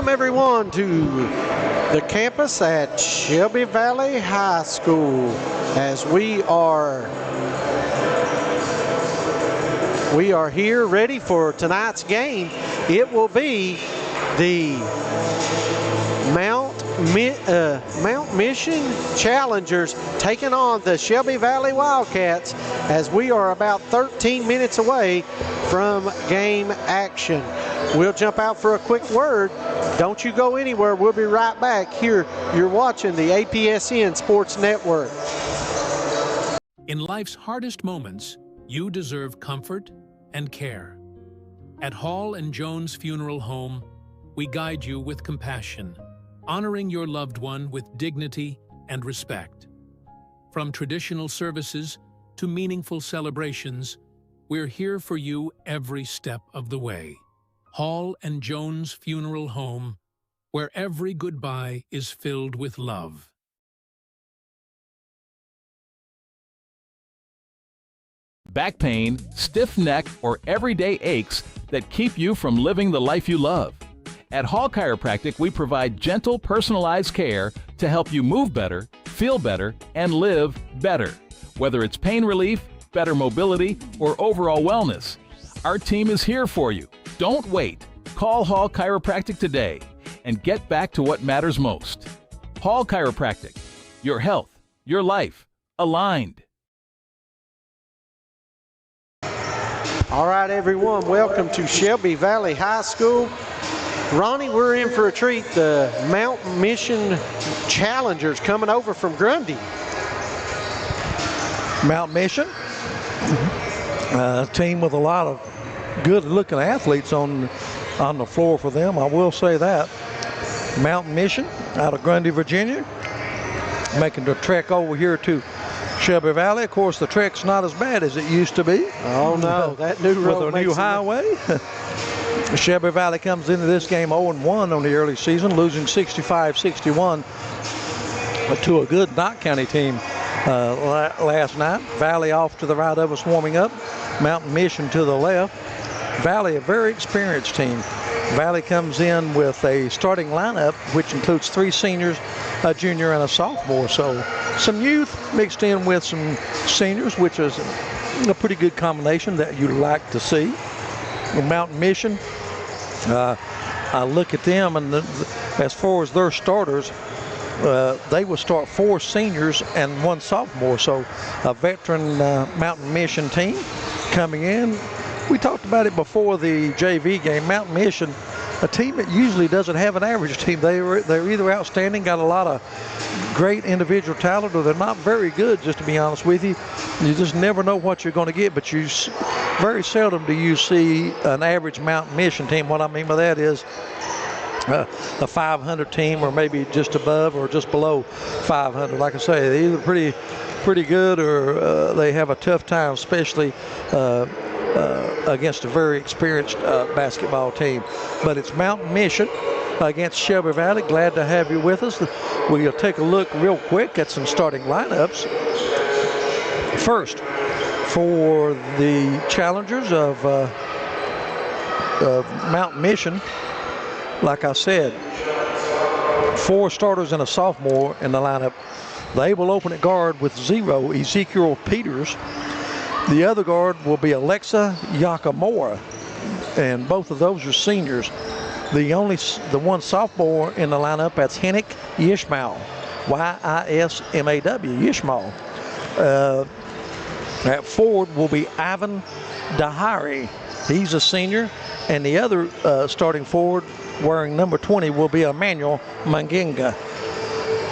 Welcome everyone to the campus at Shelby Valley High School as we are here ready for tonight's game. It will be the Mount Mission Challengers taking on the Shelby Valley Wildcats as we are about 13 minutes away from game action. We'll jump out for a quick word. Don't you go anywhere. We'll be right back here. You're watching the APSN Sports Network. In life's hardest moments, you deserve comfort and care. At Hall and Jones Funeral Home, we guide you with compassion, honoring your loved one with dignity and respect. From traditional services to meaningful celebrations, we're here for you every step of the way. Hall and Jones Funeral Home, where every goodbye is filled with love. Back pain, stiff neck, or everyday aches that keep you from living the life you love. At Hall Chiropractic, we provide gentle, personalized care to help you move better, feel better, and live better. Whether it's pain relief, better mobility, or overall wellness, our team is here for you. Don't wait. Call Hall Chiropractic today and get back to what matters most. Hall Chiropractic, your health, your life, aligned. All right, everyone, welcome to Shelby Valley High School. Ronnie, we're in for a treat. The Mount Mission Challengers coming over from Grundy. Mount Mission, a team with a lot of good-looking athletes on the floor for them, I will say that. Mount Mission out of Grundy, Virginia, making the trek over here to Shelby Valley. Of course, the trek's not as bad as it used to be. Oh no, that new road with a new highway. Shelby Valley comes into this game 0-1 on the early season, losing 65-61 to a good Knott County team last night. Valley off to the right of us warming up. Mountain Mission to the left. Valley, a very experienced team. Valley comes in with a starting lineup, which includes 3 seniors, a junior, and a sophomore. So some youth mixed in with some seniors, which is a pretty good combination that you like to see. Mountain Mission, I look at them, and as far as their starters, they will start 4 seniors and 1 sophomore. So a veteran Mountain Mission team coming in. We talked about it before the JV game. Mountain Mission, a team that usually doesn't have an average team. They're either outstanding, got a lot of great individual talent, or they're not very good, just to be honest with you. You just never know what you're going to get, but very seldom do you see an average Mountain Mission team. What I mean by that is a 500 team, or maybe just above or just below 500. Like I say, they're either pretty good, or they have a tough time, especially against a very experienced basketball team. But it's Mountain Mission against Shelby Valley. Glad to have you with us. We'll take a look real quick at some starting lineups. First, for the challengers of Mountain Mission, like I said, 4 starters and a sophomore in the lineup. They will open at guard with 0, Ezekiel Peters. The other guard will be Alexa Yakamura, and both of those are seniors. The one sophomore in the lineup, that's Hennick Yishmael, Y-I-S-M-A-W, Yishmael. At forward will be Ivan Dahari. He's a senior, and the other starting forward wearing number 20 will be Emmanuel Manginga.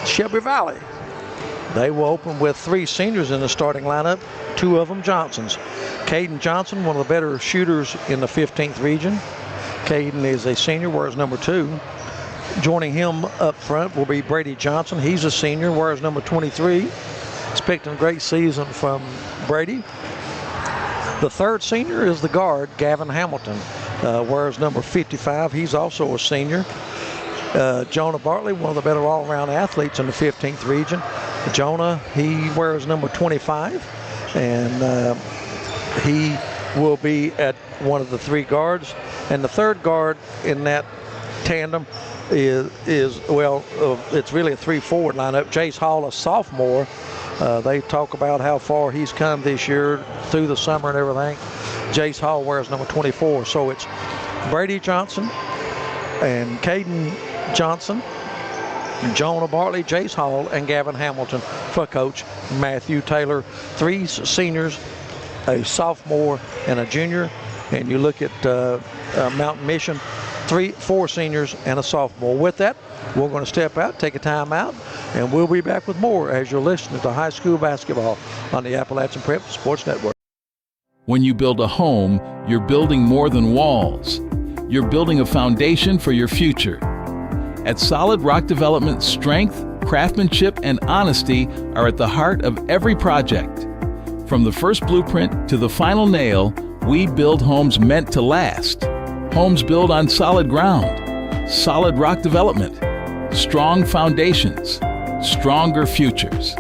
Shelby Valley, they will open with 3 seniors in the starting lineup, 2 of them Johnsons. Caden Johnson, one of the better shooters in the 15th region. Caden is a senior, wears number 2. Joining him up front will be Brady Johnson. He's a senior, wears number 23. Expecting a great season from Brady. The 3rd senior is the guard, Gavin Hamilton, wears number 55. He's also a senior. Jonah Bartley, one of the better all-around athletes in the 15th region. Jonah, he wears number 25, and he will be at one of the 3 guards. And the 3rd guard in that tandem it's really a 3-4 lineup. Jace Hall, a sophomore. They talk about how far he's come this year through the summer and everything. Jace Hall wears number 24. So it's Brady Johnson and Caden Johnson, Jonah Bartley, Jace Hall, and Gavin Hamilton for Coach Matthew Taylor. 3 seniors, a sophomore, and a junior. And you look at Mountain Mission, 4 seniors and a sophomore. With that, we're going to step out, take a time out, and we'll be back with more as you're listening to high school basketball on the Appalachian Prep Sports Network. When you build a home, you're building more than walls. You're building a foundation for your future. At Solid Rock Development, strength, craftsmanship, and honesty are at the heart of every project. From the first blueprint to the final nail, we build homes meant to last. Homes built on solid ground. Solid Rock Development. Strong foundations. Stronger futures.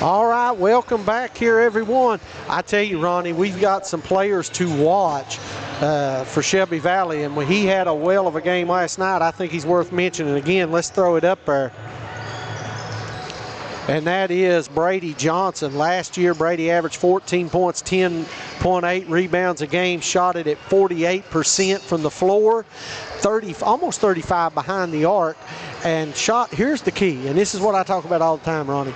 All right, welcome back here, everyone. I tell you, Ronnie, we've got some players to watch for Shelby Valley, and when he had a whale of a game last night, I think he's worth mentioning. Again, let's throw it up there. And that is Brady Johnson. Last year, Brady averaged 14 points, 10.8 rebounds a game, shot it at 48% from the floor, almost 35 behind the arc, and shot. Here's the key, and this is what I talk about all the time, Ronnie.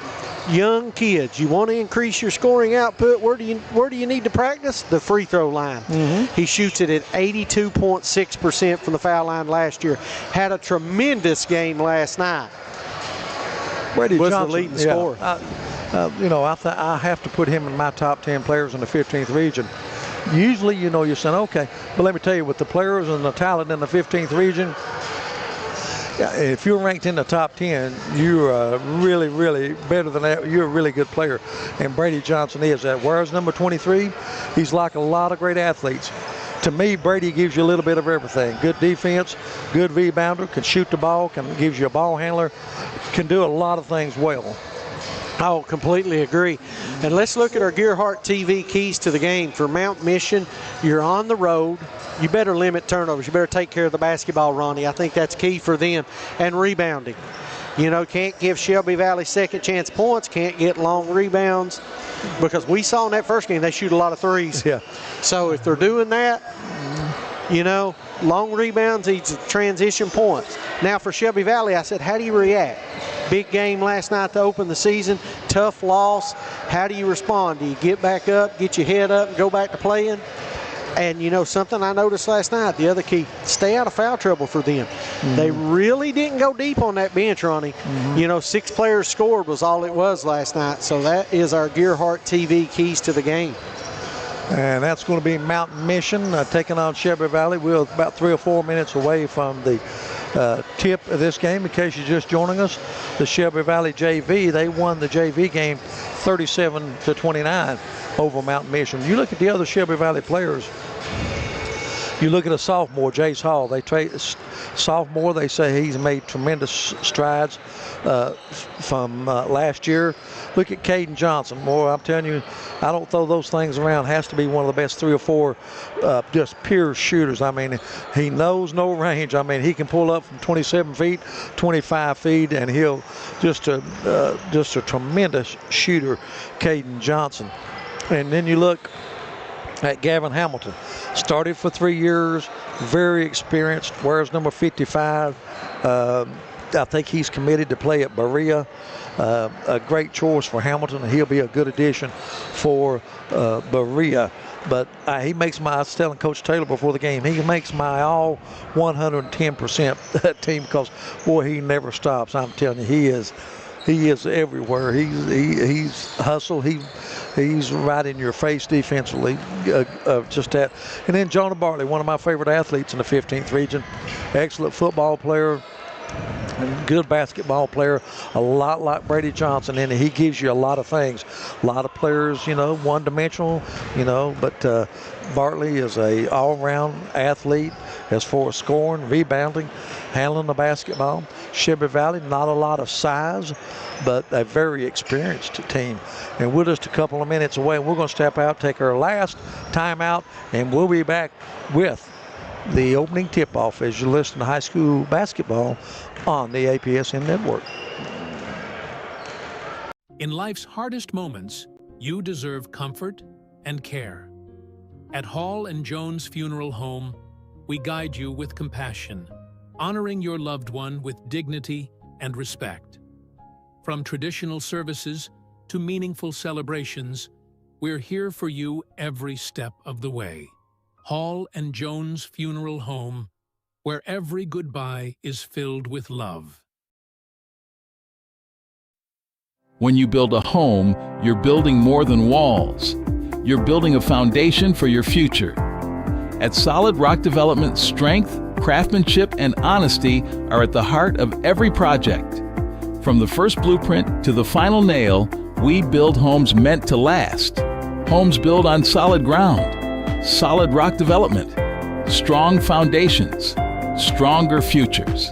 Young kids, you want to increase your scoring output. Where do you need to practice? The free throw line. He shoots it at 82.6% from the foul line last year. Had a tremendous game last night. Brady was Johnson, the leading scorer. I have to put him in my top 10 players in the 15th region. Usually, you're saying, okay, but let me tell you, with the players and the talent in the 15th region, if you're ranked in the top 10, you're really, really better than that. You're a really good player. And Brady Johnson is that. Whereas number 23, he's like a lot of great athletes. To me, Brady gives you a little bit of everything. Good defense, good rebounder, can shoot the ball, gives you a ball handler, can do a lot of things well. I completely agree. And let's look at our Gearhart TV keys to the game. For Mount Mission, you're on the road. You better limit turnovers. You better take care of the basketball, Ronnie. I think that's key for them. And rebounding. Can't give Shelby Valley second chance points, can't get long rebounds, because we saw in that first game they shoot a lot of threes. Yeah. So if they're doing that, long rebounds, each transition points. Now for Shelby Valley, I said, how do you react? Big game last night to open the season, tough loss. How do you respond? Do you get back up, get your head up, and go back to playing? And something I noticed last night, the other key, stay out of foul trouble for them. They really didn't go deep on that bench, Ronnie. 6 players scored was all it was last night. So that is our Gearhart TV keys to the game. And that's going to be Mountain Mission taking on Shelby Valley. We're about 3 or 4 minutes away from the tip of this game. In case you're just joining us, the Shelby Valley JV, they won the JV game 37-29 over Mountain Mission. You look at the other Shelby Valley players. You look at a sophomore, Jace Hall. Sophomore, they say he's made tremendous strides from last year. Look at Caden Johnson. Boy, I'm telling you, I don't throw those things around. Has to be one of the best 3 or 4 just pure shooters. I mean, he knows no range. I mean, he can pull up from 27 feet, 25 feet, and he'll just a tremendous shooter, Caden Johnson. And then you look at Gavin Hamilton. Started for 3 years, very experienced, wears number 55. I think he's committed to play at Berea. A great choice for Hamilton, and he'll be a good addition for Berea. But he makes my, I was telling Coach Taylor before the game, he makes my all 110% that team because, boy, he never stops. I'm telling you, he is everywhere. He's hustle. He's right in your face defensively. Just that. And then Jonah Bartley, one of my favorite athletes in the 15th region. Excellent football player. And good basketball player, a lot like Brady Johnson, and he gives you a lot of things. A lot of players, one-dimensional, but Bartley is a all-round athlete as far as scoring, rebounding, handling the basketball. Shelby Valley, not a lot of size, but a very experienced team. And we're just a couple of minutes away. We're going to step out, take our last timeout, and we'll be back with the opening tip-off as you listen to high school basketball on the APSN network. In life's hardest moments, you deserve comfort and care. At Hall and Jones Funeral Home, we guide you with compassion, honoring your loved one with dignity and respect. From traditional services to meaningful celebrations, we're here for you every step of the way. Hall and Jones Funeral Home, where every goodbye is filled with love. When you build a home, you're building more than walls. You're building a foundation for your future. At Solid Rock Development, strength, craftsmanship, and honesty are at the heart of every project. From the first blueprint to the final nail, we build homes meant to last. Homes built on solid ground. Solid Rock Development. Strong foundations. Stronger futures.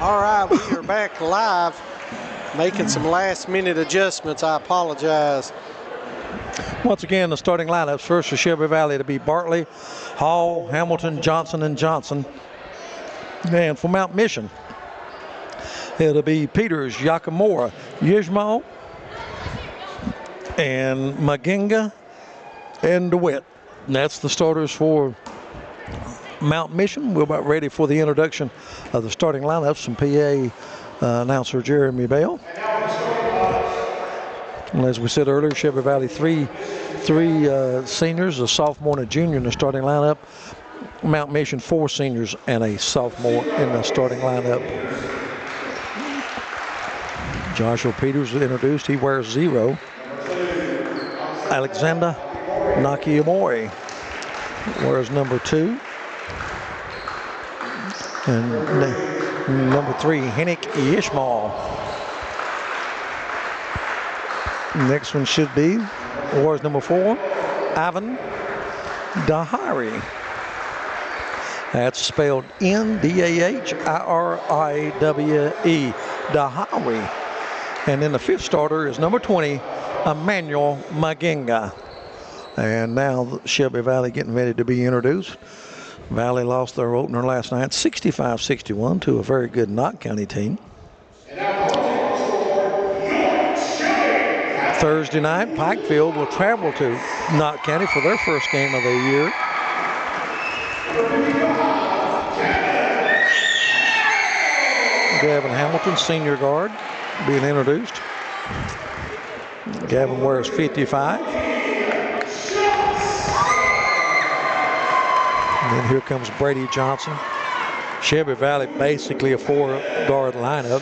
All right, we are back live, making some last-minute adjustments. I apologize. Once again, the starting lineups first for Shelby Valley to be Bartley, Hall, Hamilton, Johnson, and Johnson. And for Mount Mission, it'll be Peters, Yakamura, Yishmael, and Maginga, and DeWitt. And that's the starters for Mount Mission. We're about ready for the introduction of the starting lineups from PA announcer Jeremy Bell. And as we said earlier, Shelby Valley three seniors, a sophomore and a junior in the starting lineup. Mount Mission 4 seniors and a sophomore in the starting lineup. Joshua Peters was introduced. He wears 0. Alexander Nakiamori wears number 2. And number 3, Henrik Yishmael. Next one should be, wears number 4, Ivan Dahiri. That's spelled Ndahiriwe, Dahiri. And then the 5th starter is number 20, Emmanuel Maginga. And now Shelby Valley getting ready to be introduced. Valley lost their opener last night 65-61 to a very good Knott County team. Thursday night, Pikeville will travel to Knott County for their first game of the year. Gavin Hamilton, senior guard, being introduced. Gavin wears 55. And then here comes Brady Johnson. Shelby Valley basically a 4-guard lineup.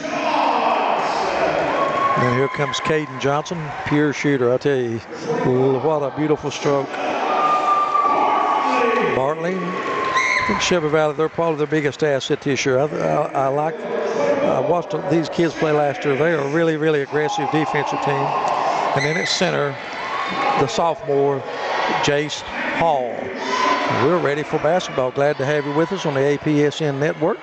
And then here comes Caden Johnson, pure shooter. I tell you, what a beautiful stroke. Bartley. I think Shelby Valley, they're probably their biggest asset this year. I watched these kids play last year. They are a really, really aggressive defensive team. And then at center, the sophomore, Jace Hall. We're ready for basketball. Glad to have you with us on the APSN network.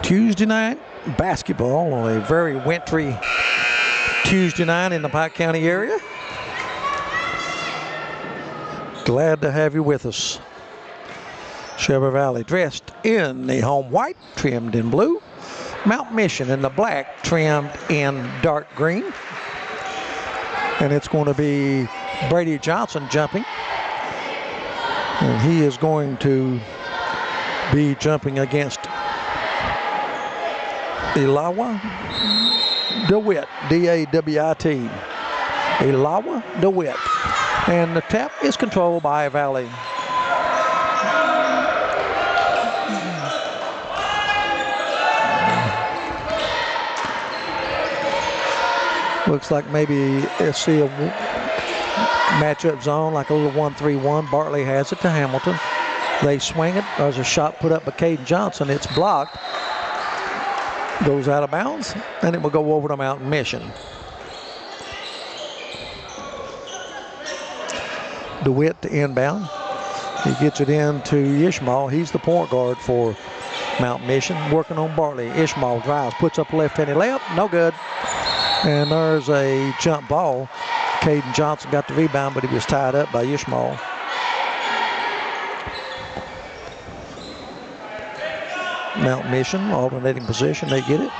Tuesday night basketball on a very wintry Tuesday night in the Pike County area. Glad to have you with us. Shelby Valley dressed in the home white, trimmed in blue. Mount Mission in the black, trimmed in dark green. And it's going to be Brady Johnson jumping. And he is going to be jumping against Ilawa DeWitt, D-A-W-I-T. Ilawa DeWitt. And the tap is controlled by Valley. Looks like maybe SC a matchup zone, like a little 1-3-1. Bartley has it to Hamilton. They swing it. There's a shot put up by Caden Johnson. It's blocked. Goes out of bounds, and it will go over to Mountain Mission. DeWitt to inbound. He gets it in to Ishmael. He's the point guard for Mountain Mission, working on Bartley. Ishmael drives, puts up a left-handed layup. No good. And there's a jump ball. Caden Johnson got the rebound, but he was tied up by Ishmael. Mountain Mission, alternating position, they get it.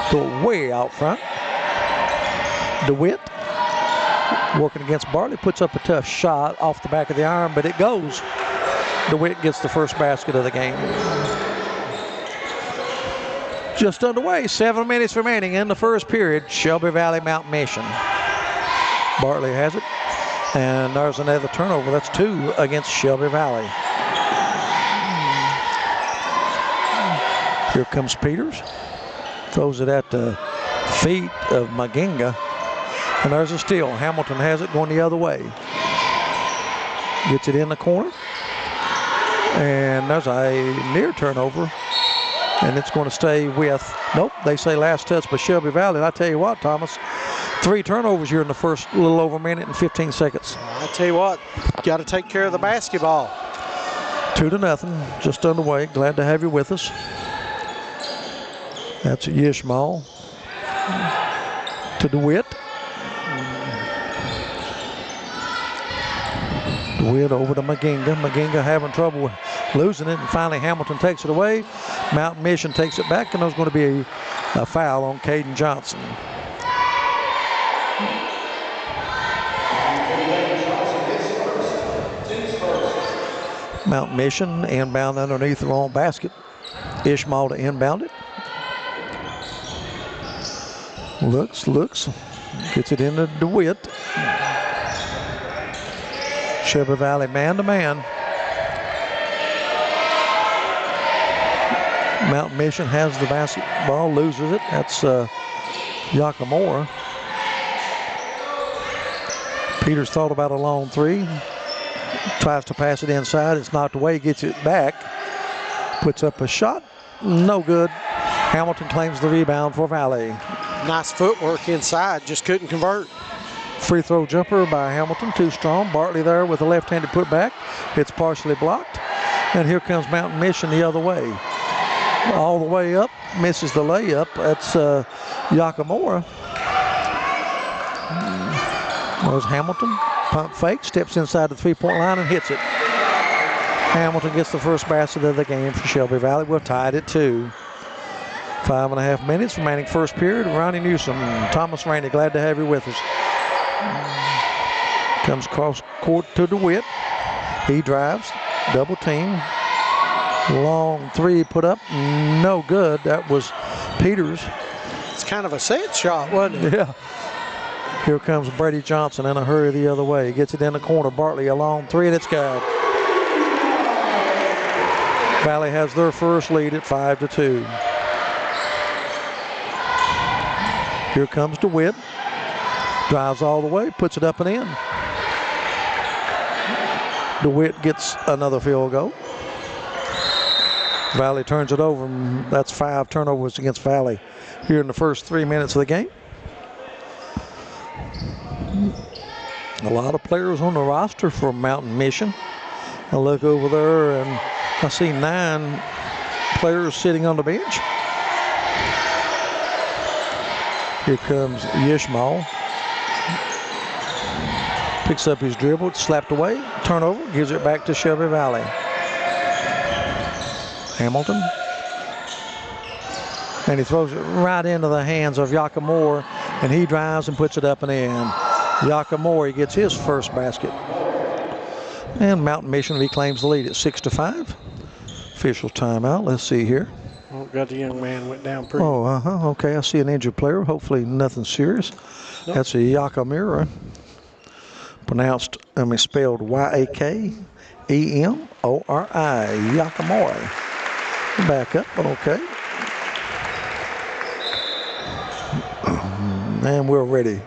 Go way out front. DeWitt, working against Bartley, puts up a tough shot off the back of the iron, but it goes. DeWitt gets the first basket of the game. Just underway, 7 minutes remaining in the first period. Shelby Valley, Mountain Mission. Bartley has it, and there's another turnover. That's 2 against Shelby Valley. Here comes Peters. Throws it at the feet of Maginga. And there's a steal. Hamilton has it going the other way. Gets it in the corner. And there's a near turnover. And it's going to stay with, nope, they say last touch by Shelby Valley. And I tell you what, Thomas, 3 turnovers here in the first little over a minute and 15 seconds. I tell you what, got to take care of the basketball. 2-0, just underway. Glad to have you with us. That's Ishmael to DeWitt. DeWitt over to Maginga. Maginga having trouble losing it, and finally Hamilton takes it away. Mountain Mission takes it back, and there's going to be a foul on Caden Johnson. Mountain Mission inbound underneath the long basket. Ishmael to inbound it. Looks, gets it into DeWitt. Shelby Valley man-to-man. Mountain Mission has the basketball, loses it. That's Yakamura. Peters thought about a long 3. Tries to pass it inside. It's knocked away, gets it back. Puts up a shot. No good. Hamilton claims the rebound for Valley. Nice footwork inside, just couldn't convert. Free throw jumper by Hamilton, too strong. Bartley there with a left-handed putback. It's partially blocked. And here comes Mountain Mission the other way. all the way up, misses the layup. That's Yakamura. There's Hamilton, pump fake, steps inside the three-point line and hits it. Hamilton gets the first basket of the game for Shelby Valley. We're tied at 2. 5.5 minutes remaining first period. Ronnie Newsom, Thomas Rainey, glad to have you with us. Comes cross court to DeWitt. He drives, double team. Long three put up, no good. That was Peters. It's kind of a set shot, wasn't it? Yeah. Here comes Brady Johnson in a hurry the other way. Gets it in the corner. Bartley a long three, and it's good. Valley has their first lead at 5-2. Here comes DeWitt. Drives all the way, puts it up and in. DeWitt gets another field goal. Valley turns it over. That's 5 turnovers against Valley here in the first 3 minutes of the game. A lot of players on the roster for Mountain Mission. I look over there and I see 9 players sitting on the bench. Here comes Yishmael. Picks up his dribble, it's slapped away, turnover, gives it back to Shelby Valley. Hamilton. And he throws it right into the hands of Yakamura, and he drives and puts it up and in. Yakamura gets his first basket. And Mountain Mission reclaims the lead at 6-5. Official timeout. Let's see here. Oh, got the young man went down pretty. Oh, okay. I see an injured player. Hopefully nothing serious. Nope. That's a Yakamura. Pronounced, spelled Y-A-K-E-M-O-R-I. Yakamura. Back up. Okay. And we're ready.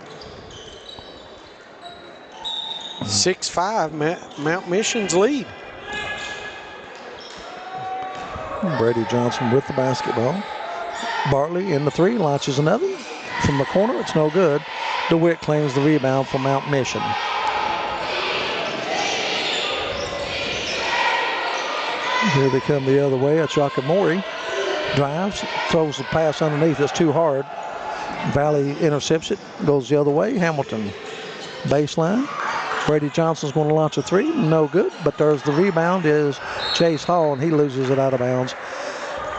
6-5, Mount Mission's lead. Brady Johnson with the basketball. Bartley in the three, launches another. From the corner, it's no good. DeWitt claims the rebound for Mount Mission. Here they come the other way. It's Yakamori. Drives, throws the pass underneath. It's too hard. Valley intercepts it, goes the other way. Hamilton, baseline. Brady Johnson's going to launch a three. No good, but there's the rebound is Chase Hall, and he loses it out of bounds.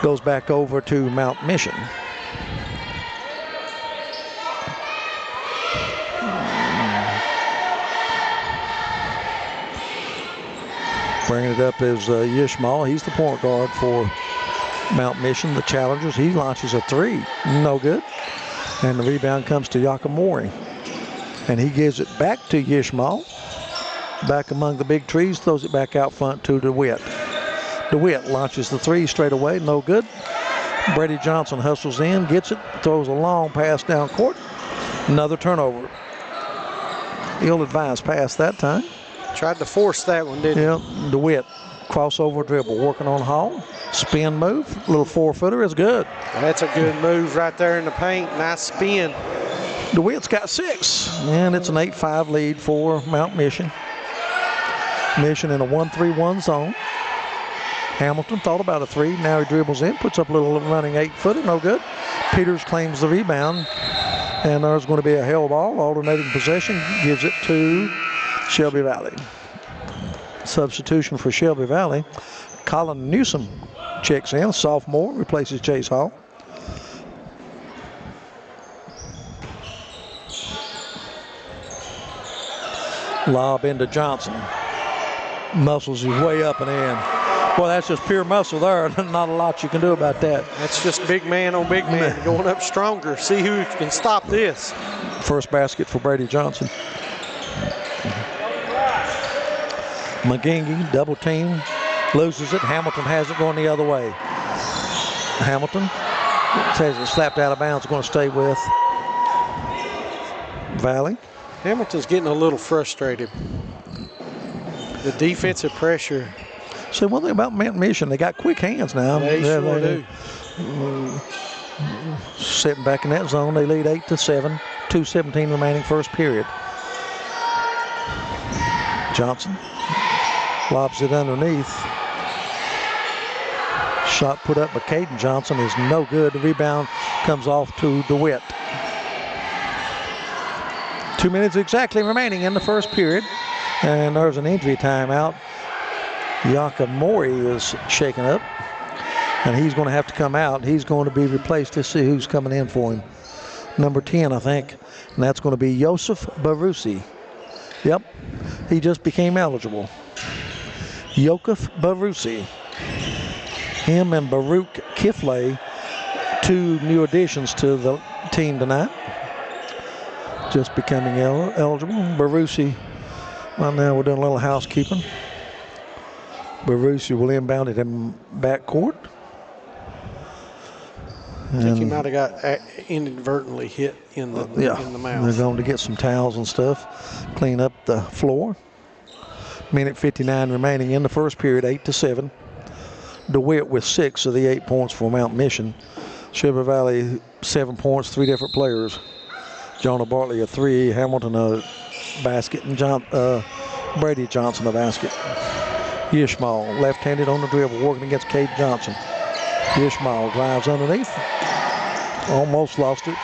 Goes back over to Mount Mission. Bringing it up is Yishmael. He's the point guard for Mount Mission, the challengers. He launches a three. No good. And the rebound comes to Yakamori. And he gives it back to Yishmael. Back among the big trees, throws it back out front to DeWitt. DeWitt launches the three straight away. No good. Brady Johnson hustles in, gets it, throws a long pass down court. Another turnover. Ill-advised pass that time. Tried to force that one, didn't he? Yeah, DeWitt, crossover dribble, working on Hall. Spin move, little 4-footer is good. That's a good move right there in the paint. Nice spin. DeWitt's got 6, and it's an 8-5 lead for Mount Mission. Mission in a 1-3-1 zone. Hamilton thought about a three. Now he dribbles in, puts up a little running 8-footer, no good. Peters claims the rebound, and there's going to be a hell ball. Alternating possession, gives it to Shelby Valley. Substitution for Shelby Valley. Colin Newsom checks in, sophomore, replaces Chase Hall. Lob into Johnson. Muscles his way up and in. Well, that's just pure muscle there. Not a lot you can do about that. That's just big man on big man going up stronger. See who can stop this. First basket for Brady Johnson. McGingy, double team, loses it. Hamilton has it going the other way. Hamilton says it's slapped out of bounds, going to stay with Valley. Hamilton's getting a little frustrated. The defensive pressure. So one thing about Mountain Mission, they got quick hands now. They sure do. Sitting back in that zone, they lead 8-7. 2:17 remaining first period. Johnson lobs it underneath. Shot put up by Caden Johnson is no good. The rebound comes off to DeWitt. 2 minutes exactly remaining in the first period. And there's an injury timeout. Jakob Mori is shaken up. And he's going to have to come out. He's going to be replaced. Let's see who's coming in for him. Number 10, I think. And that's going to be Yosef Barusi. Yep, he just became eligible. Yosef Barusi. Him and Baruch Kifley, 2 new additions to the team tonight. Just becoming eligible. Barusi, right now we're doing a little housekeeping. Barusi will inbound it in backcourt. I think he might have got inadvertently hit in the mouth. They're going to get some towels and stuff, clean up the floor. Minute 59 remaining in the first period, 8-7. DeWitt with 6 of the 8 points for Mount Mission. Shelby Valley 7 points, 3 different players. Jonah Bartley a 3, Hamilton a basket, and Brady Johnson a basket. Ishmael left-handed on the dribble, working against Cade Johnson. Ishmael drives underneath, almost lost it.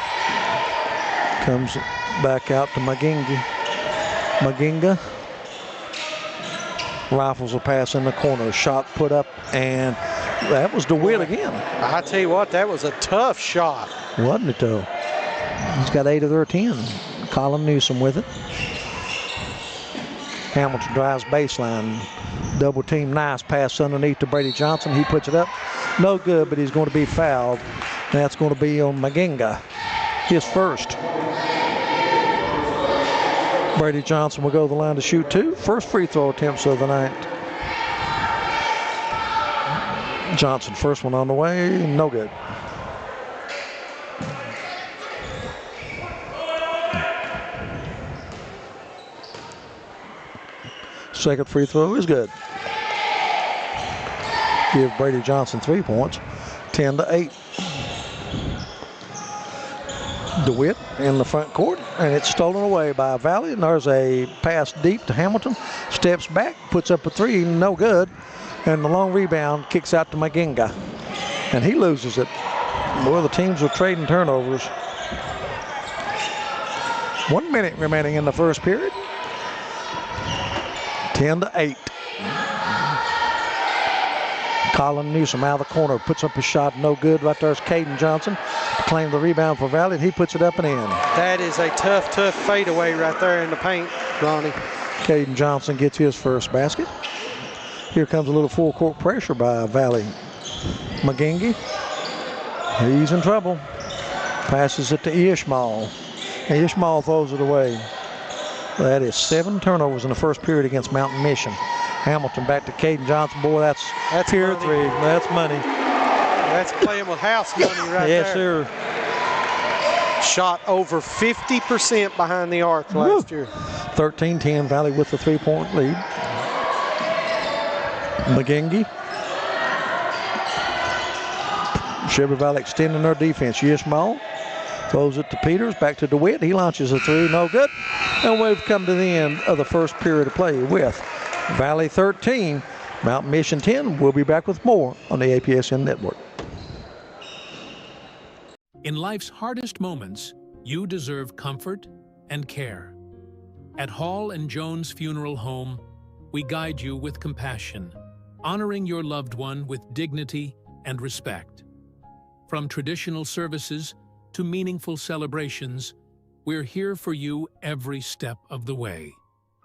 Comes back out to Maginga. Rifles a pass in the corner, shot put up, and that was DeWitt again. I tell you what, that was a tough shot. Wasn't it though? He's got 8 of their 10. Colin Newsom with it. Hamilton drives baseline. Double team, nice pass underneath to Brady Johnson. He puts it up. No good, but he's going to be fouled. That's going to be on Maginga. His first. Brady Johnson will go to the line to shoot 2. First free throw attempts of the night. Johnson, first one on the way, no good. Second free throw is good. Give Brady Johnson 3 points, 10-8. DeWitt in the front court, and it's stolen away by Valley. And there's a pass deep to Hamilton. Steps back, puts up a 3, no good. And the long rebound kicks out to Maginga, and he loses it. Boy, the teams are trading turnovers. 1 minute remaining in the first period. 10-8. Colin Newsom out of the corner, puts up a shot, no good. Right there's Caden Johnson. Claimed the rebound for Valley, and he puts it up and in. That is a tough fadeaway right there in the paint, Ronnie. Caden Johnson gets his first basket. Here comes a little full court pressure by Valley. Magingi, he's in trouble. Passes it to Ishmael. And Ishmael throws it away. That is 7 turnovers in the first period against Mountain Mission. Hamilton back to Caden Johnson. Boy, that's tier money. 3. That's money. That's playing with house money right yes, there. Yes, sir. Shot over 50% behind the arc last year. 13-10, Valley with the 3-point lead. Magingi. Shelby Valley extending their defense. Ishmael throws it to Peters, back to DeWitt. He launches a 3, no good. And we've come to the end of the first period of play with Valley 13, Mountain Mission 10. We'll be back with more on the APSN Network. In life's hardest moments, you deserve comfort and care. At Hall and Jones Funeral Home, we guide you with compassion, honoring your loved one with dignity and respect. From traditional services to meaningful celebrations, we're here for you every step of the way.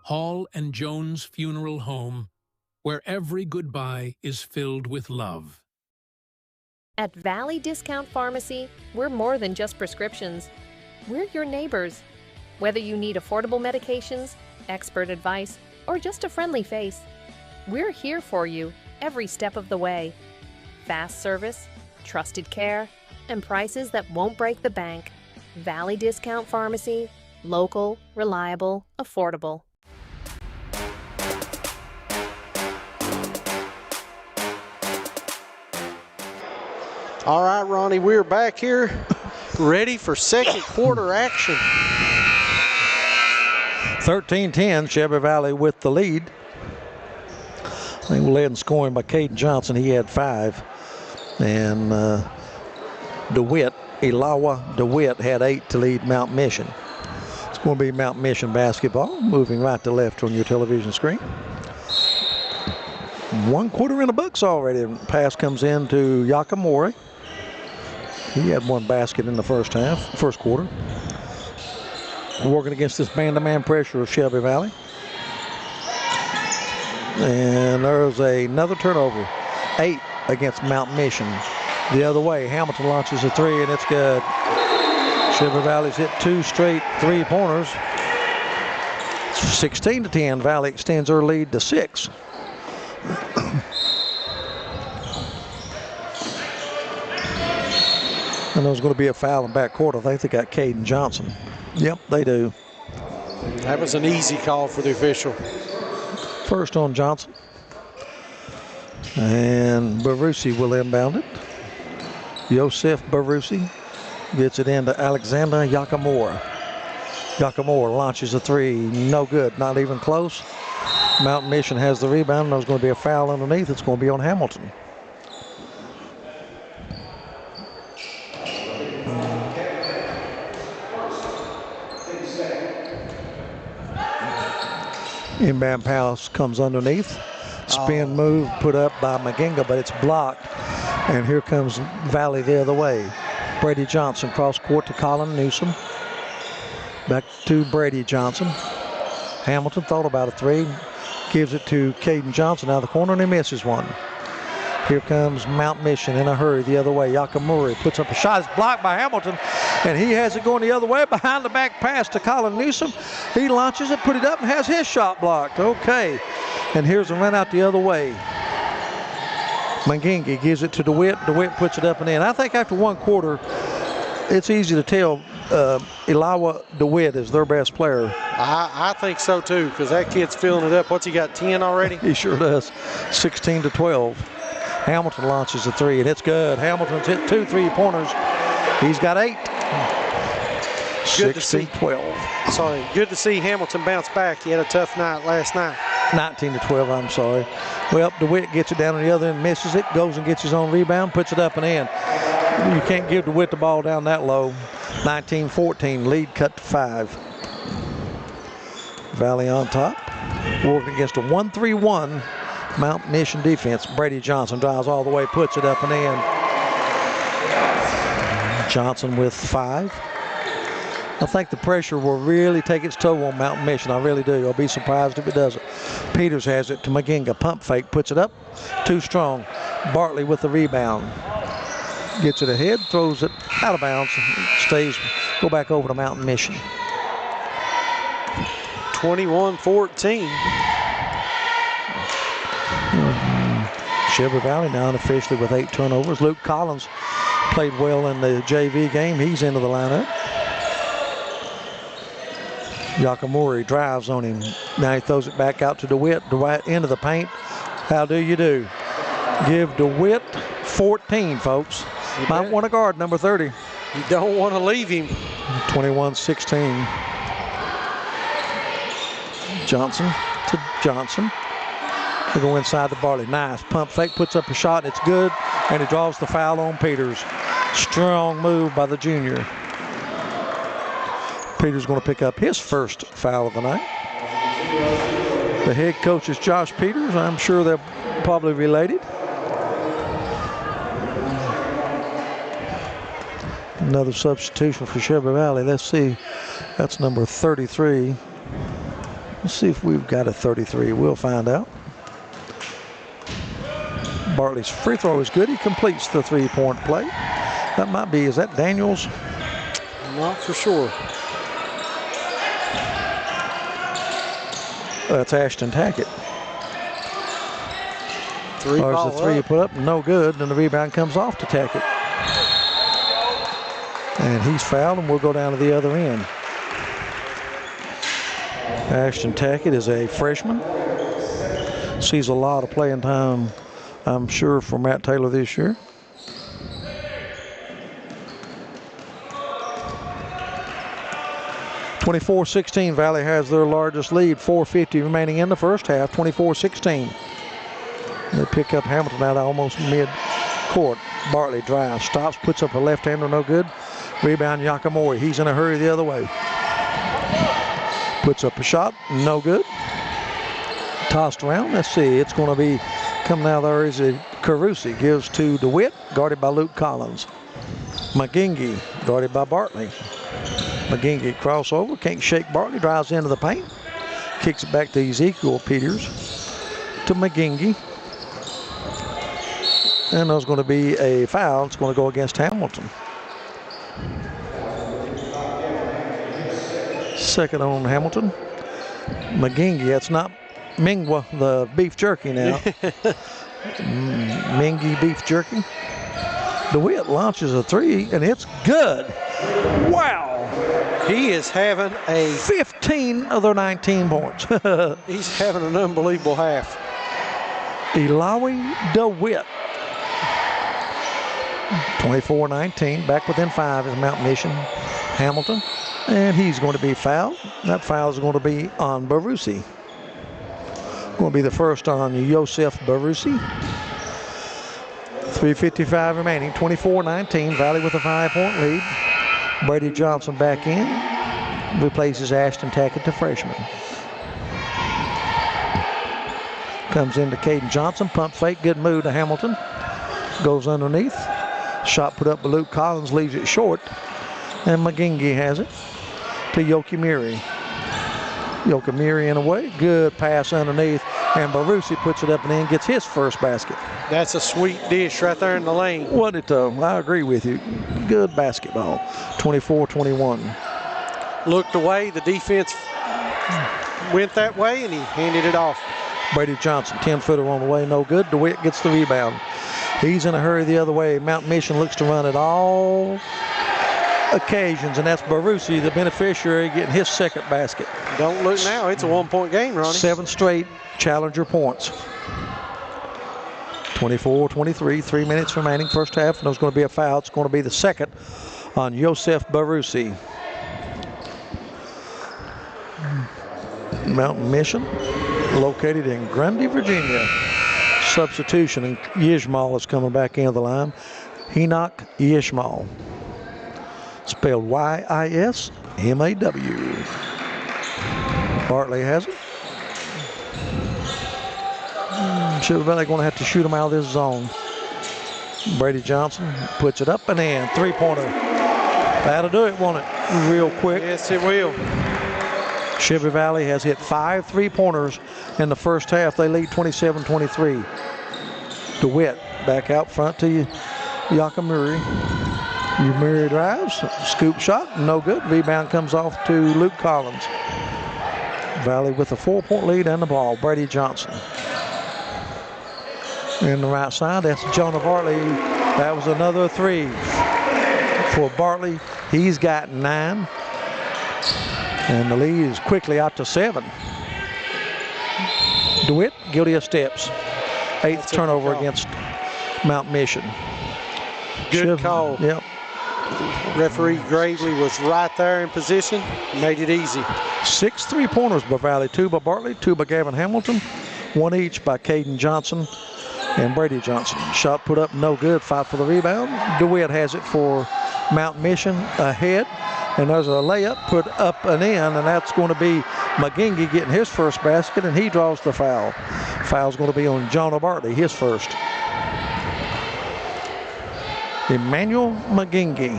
Hall and Jones Funeral Home, where every goodbye is filled with love. At Valley Discount Pharmacy, we're more than just prescriptions. We're your neighbors. Whether you need affordable medications, expert advice, or just a friendly face, we're here for you every step of the way. Fast service, trusted care, and prices that won't break the bank. Valley Discount Pharmacy, local, reliable, affordable. All right, Ronnie, we're back here ready for second quarter action. 13-10, Shelby Valley with the lead. They were led in scoring by Caden Johnson. He had 5. And Elawa DeWitt had 8 to lead Mount Mission. It's going to be Mount Mission basketball, moving right to left on your television screen. 1 quarter in the books already. Pass comes in to Yakamori. He had 1 basket in the first quarter. Working against this man-to-man pressure of Shelby Valley. And there's another turnover. 8 against Mount Mission. The other way, Hamilton launches a 3, and it's good. Shelby Valley's hit 2 straight 3-pointers. 16-10. Valley extends their lead to 6. And there's going to be a foul in backcourt. I think they got Caden Johnson. Yep, they do. That was an easy call for the official. First on Johnson. And Barusi will inbound it. Yosef Barusi gets it into Alexander Yakamura. Yakamura launches a 3. No good, not even close. Mountain Mission has the rebound, and there's going to be a foul underneath. It's going to be on Hamilton. Inbound pass comes underneath. Spin move put up by Maginga, but it's blocked. And here comes Valley the other way. Brady Johnson cross court to Colin Newsom. Back to Brady Johnson. Hamilton thought about a 3. Gives it to Caden Johnson out of the corner, and he misses one. Here comes Mount Mission in a hurry the other way. Yakamura puts up a shot. It's blocked by Hamilton, and he has it going the other way behind the back pass to Colin Newsom. He launches it, put it up, and has his shot blocked. Okay, and here's a run out the other way. Mangingi gives it to DeWitt. DeWitt puts it up and in. I think after 1 quarter, it's easy to tell Elawa DeWitt is their best player. I think so too, because that kid's filling it up. What's he got, 10 already? He sure does. 16-12. Hamilton launches a 3, and it's good. Hamilton's hit 2 3-pointers. He's got 8. Good to see. 16-12. Sorry, good to see Hamilton bounce back. He had a tough night last night. 19-12, I'm sorry. Well, DeWitt gets it down on the other end, misses it, goes and gets his own rebound, puts it up and in. You can't give DeWitt the ball down that low. 19-14, lead cut to 5. Valley on top, working against a 1-3-1 Mount Mission defense. Brady Johnson drives all the way, puts it up and in. Johnson with 5. I think the pressure will really take its toll on Mountain Mission. I really do. I'll be surprised if it doesn't. Peters has it to Maginga. Pump fake, puts it up. Too strong. Bartley with the rebound. Gets it ahead, throws it out of bounds. Stays, go back over to Mountain Mission. 21-14. Shelby Valley now unofficially with 8 turnovers. Luke Collins played well in the JV game. He's into the lineup. Yakamori drives on him. Now he throws it back out to DeWitt. DeWitt into the paint. How do you do? Give DeWitt 14, folks. Might want to guard number 30. You don't want to leave him. 21-16. Johnson to Johnson. They go inside the Barley. Nice pump fake, puts up a shot, and it's good. And he draws the foul on Peters. Strong move by the junior. Peters going to pick up his first foul of the night. The head coach is Josh Peters. I'm sure they're probably related. Another substitution for Shelby Valley. Let's see. That's number 33. Let's see if we've got a 33. We'll find out. Bartley's free throw is good. He completes the 3-point play. That might be, is that Daniels? Not for sure. That's Ashton Tackett. There's the 3 you put up, no good. Then the rebound comes off to Tackett. And he's fouled, and we'll go down to the other end. Ashton Tackett is a freshman. Sees a lot of playing time, I'm sure, for Matt Taylor this year. (24-16). Valley has their largest lead. 4:50 remaining in the first half. 24-16. They pick up Hamilton out almost court. Bartley drives, stops, puts up a left-hander, no good. Rebound, Yakamori. He's in a hurry the other way. Puts up a shot, no good. Tossed around. Let's see. It's going to be coming out there is a Carusi. Gives to DeWitt, guarded by Luke Collins. McGingy, guarded by Bartley. McGingy crossover, can't shake Bartley, drives into the paint. Kicks it back to Ezekiel Peters. To McGingy. And there's going to be a foul. It's going to go against Hamilton. Second on Hamilton. McGingy, that's not Mingwa, the beef jerky now. Mingy beef jerky. DeWitt launches a three, and it's good. Wow. He is having a 15 of their 19 points. He's having an unbelievable half. Ilawi DeWitt. 24-19, back within 5 is Mount Mission. Hamilton, and he's going to be fouled. That foul is going to be on Barusi. Going to be the first on Yosef Barusi. 3:55 remaining, 24-19, Valley with a 5-point lead. Brady Johnson back in, replaces Ashton Tackett, the freshman. Comes into Caden Johnson, pump fake, good move to Hamilton. Goes underneath. Shot put up by Luke Collins, leaves it short. And McGingy has it to Yokimiri. Yokimiri in a way, good pass underneath. And Barusi puts it up and in, gets his first basket. That's a sweet dish right there in the lane. What it, I agree with you. Good basketball. 24-21. Looked away, the defense went that way, and he handed it off. Brady Johnson, 10-footer on the way, no good. DeWitt gets the rebound. He's in a hurry the other way. Mount Mission looks to run it all occasions, and that's Barusi, the beneficiary, getting his second basket. Don't look now, it's a 1-point game, Ronnie. 7 straight Challenger points. 24-23, 3 minutes remaining, first half, and there's going to be a foul. It's going to be the second on Yosef Barusi. Mountain Mission, located in Grundy, Virginia. Substitution, and Yishmael is coming back into the line. Enoch Yishmael. Spelled Y-I-S-M-A-W. Bartley has it. Shelby Valley going to have to shoot him out of this zone. Brady Johnson puts it up and in. 3-pointer. That'll do it, won't it? Real quick. Yes, it will. Shelby Valley has hit 5 3-pointers in the first half. They lead 27-23. DeWitt back out front to Yakamuri. Yamiri drives, scoop shot, no good. Rebound comes off to Luke Collins. Valley with a 4-point lead and the ball. Brady Johnson. In the right side, that's Jonah Bartley. That was another 3 for Bartley. He's got 9. And the lead is quickly out to 7. DeWitt guilty of steps. 8th turnover against Mount Mission. Good call. Yep. Referee Gravely was right there in position, made it easy. 6 3-pointers by Valley, 2 by Bartley, 2 by Gavin Hamilton, 1 each by Caden Johnson and Brady Johnson. Shot put up, no good. Fight for the rebound. DeWitt has it for Mount Mission ahead. And there's a layup put up and in, and that's going to be McGingy getting his first basket, and he draws the foul. Foul's going to be on Jonah Bartley, his first. Emmanuel McGingy.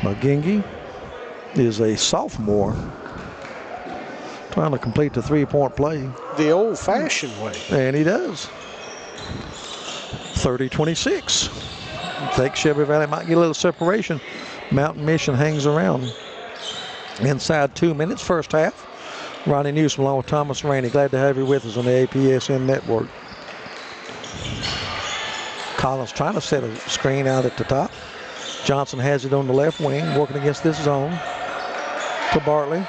McGingy is a sophomore trying to complete the 3-point play. The old-fashioned way. And he does. 30-26. I think Shelby Valley might get a little separation. Mountain Mission hangs around. Inside 2 minutes, first half. Ronnie Newsom along with Thomas Rainey. Glad to have you with us on the APSN network. Collins trying to set a screen out at the top. Johnson has it on the left wing, working against this zone. To Bartley.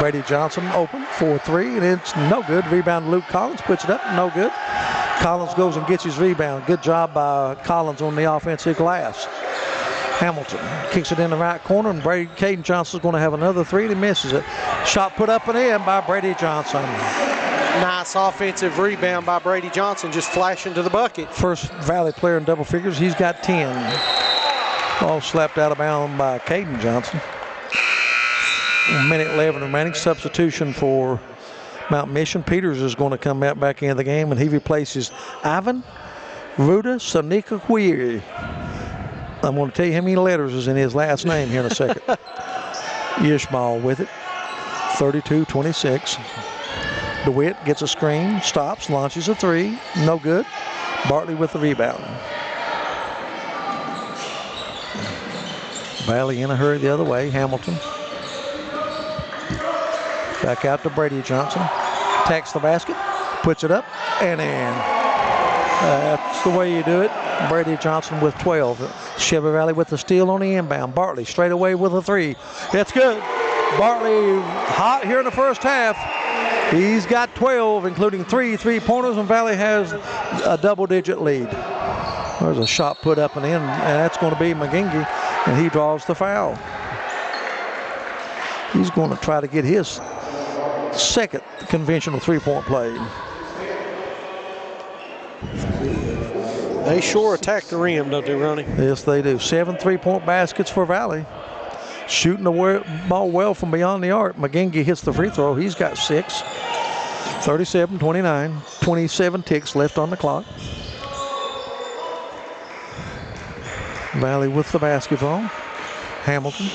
Brady Johnson open for 3, and it's no good. Rebound Luke Collins, puts it up, no good. Collins goes and gets his rebound. Good job by Collins on the offensive glass. Hamilton kicks it in the right corner, and Caden Johnson's going to have another 3, and he misses it. Shot put up and in by Brady Johnson. Nice offensive rebound by Brady Johnson, just flashing to the bucket. First Valley player in double figures. He's got 10. Ball slapped out of bounds by Caden Johnson. 1:11 remaining. Substitution for Mount Mission. Peters is going to come out back into the game, and he replaces Ivan Ruda Sanika Query. I'm going to tell you how many letters is in his last name here in a second. Ishmael with it. 32-26. DeWitt gets a screen, stops, launches a three. No good. Bartley with the rebound. Valley in a hurry the other way. Hamilton. Back out to Brady Johnson. Attacks the basket. Puts it up and in. That's the way you do it. Brady Johnson with 12. Shelby Valley with the steal on the inbound. Bartley straight away with a three. It's good. Bartley hot here in the first half. He's got 12, including 3 3-pointers, and Valley has a double-digit lead. There's a shot put up and in, and that's going to be McGingy, and he draws the foul. He's going to try to get his second conventional three-point play. They sure attack the rim, don't they, Ronnie? Yes, they do. 7 3-point baskets for Valley. Shooting the ball well from beyond the arc. McGingy hits the free throw. He's got 6. 37-29. 27 ticks left on the clock. Valley with the basketball. Hamilton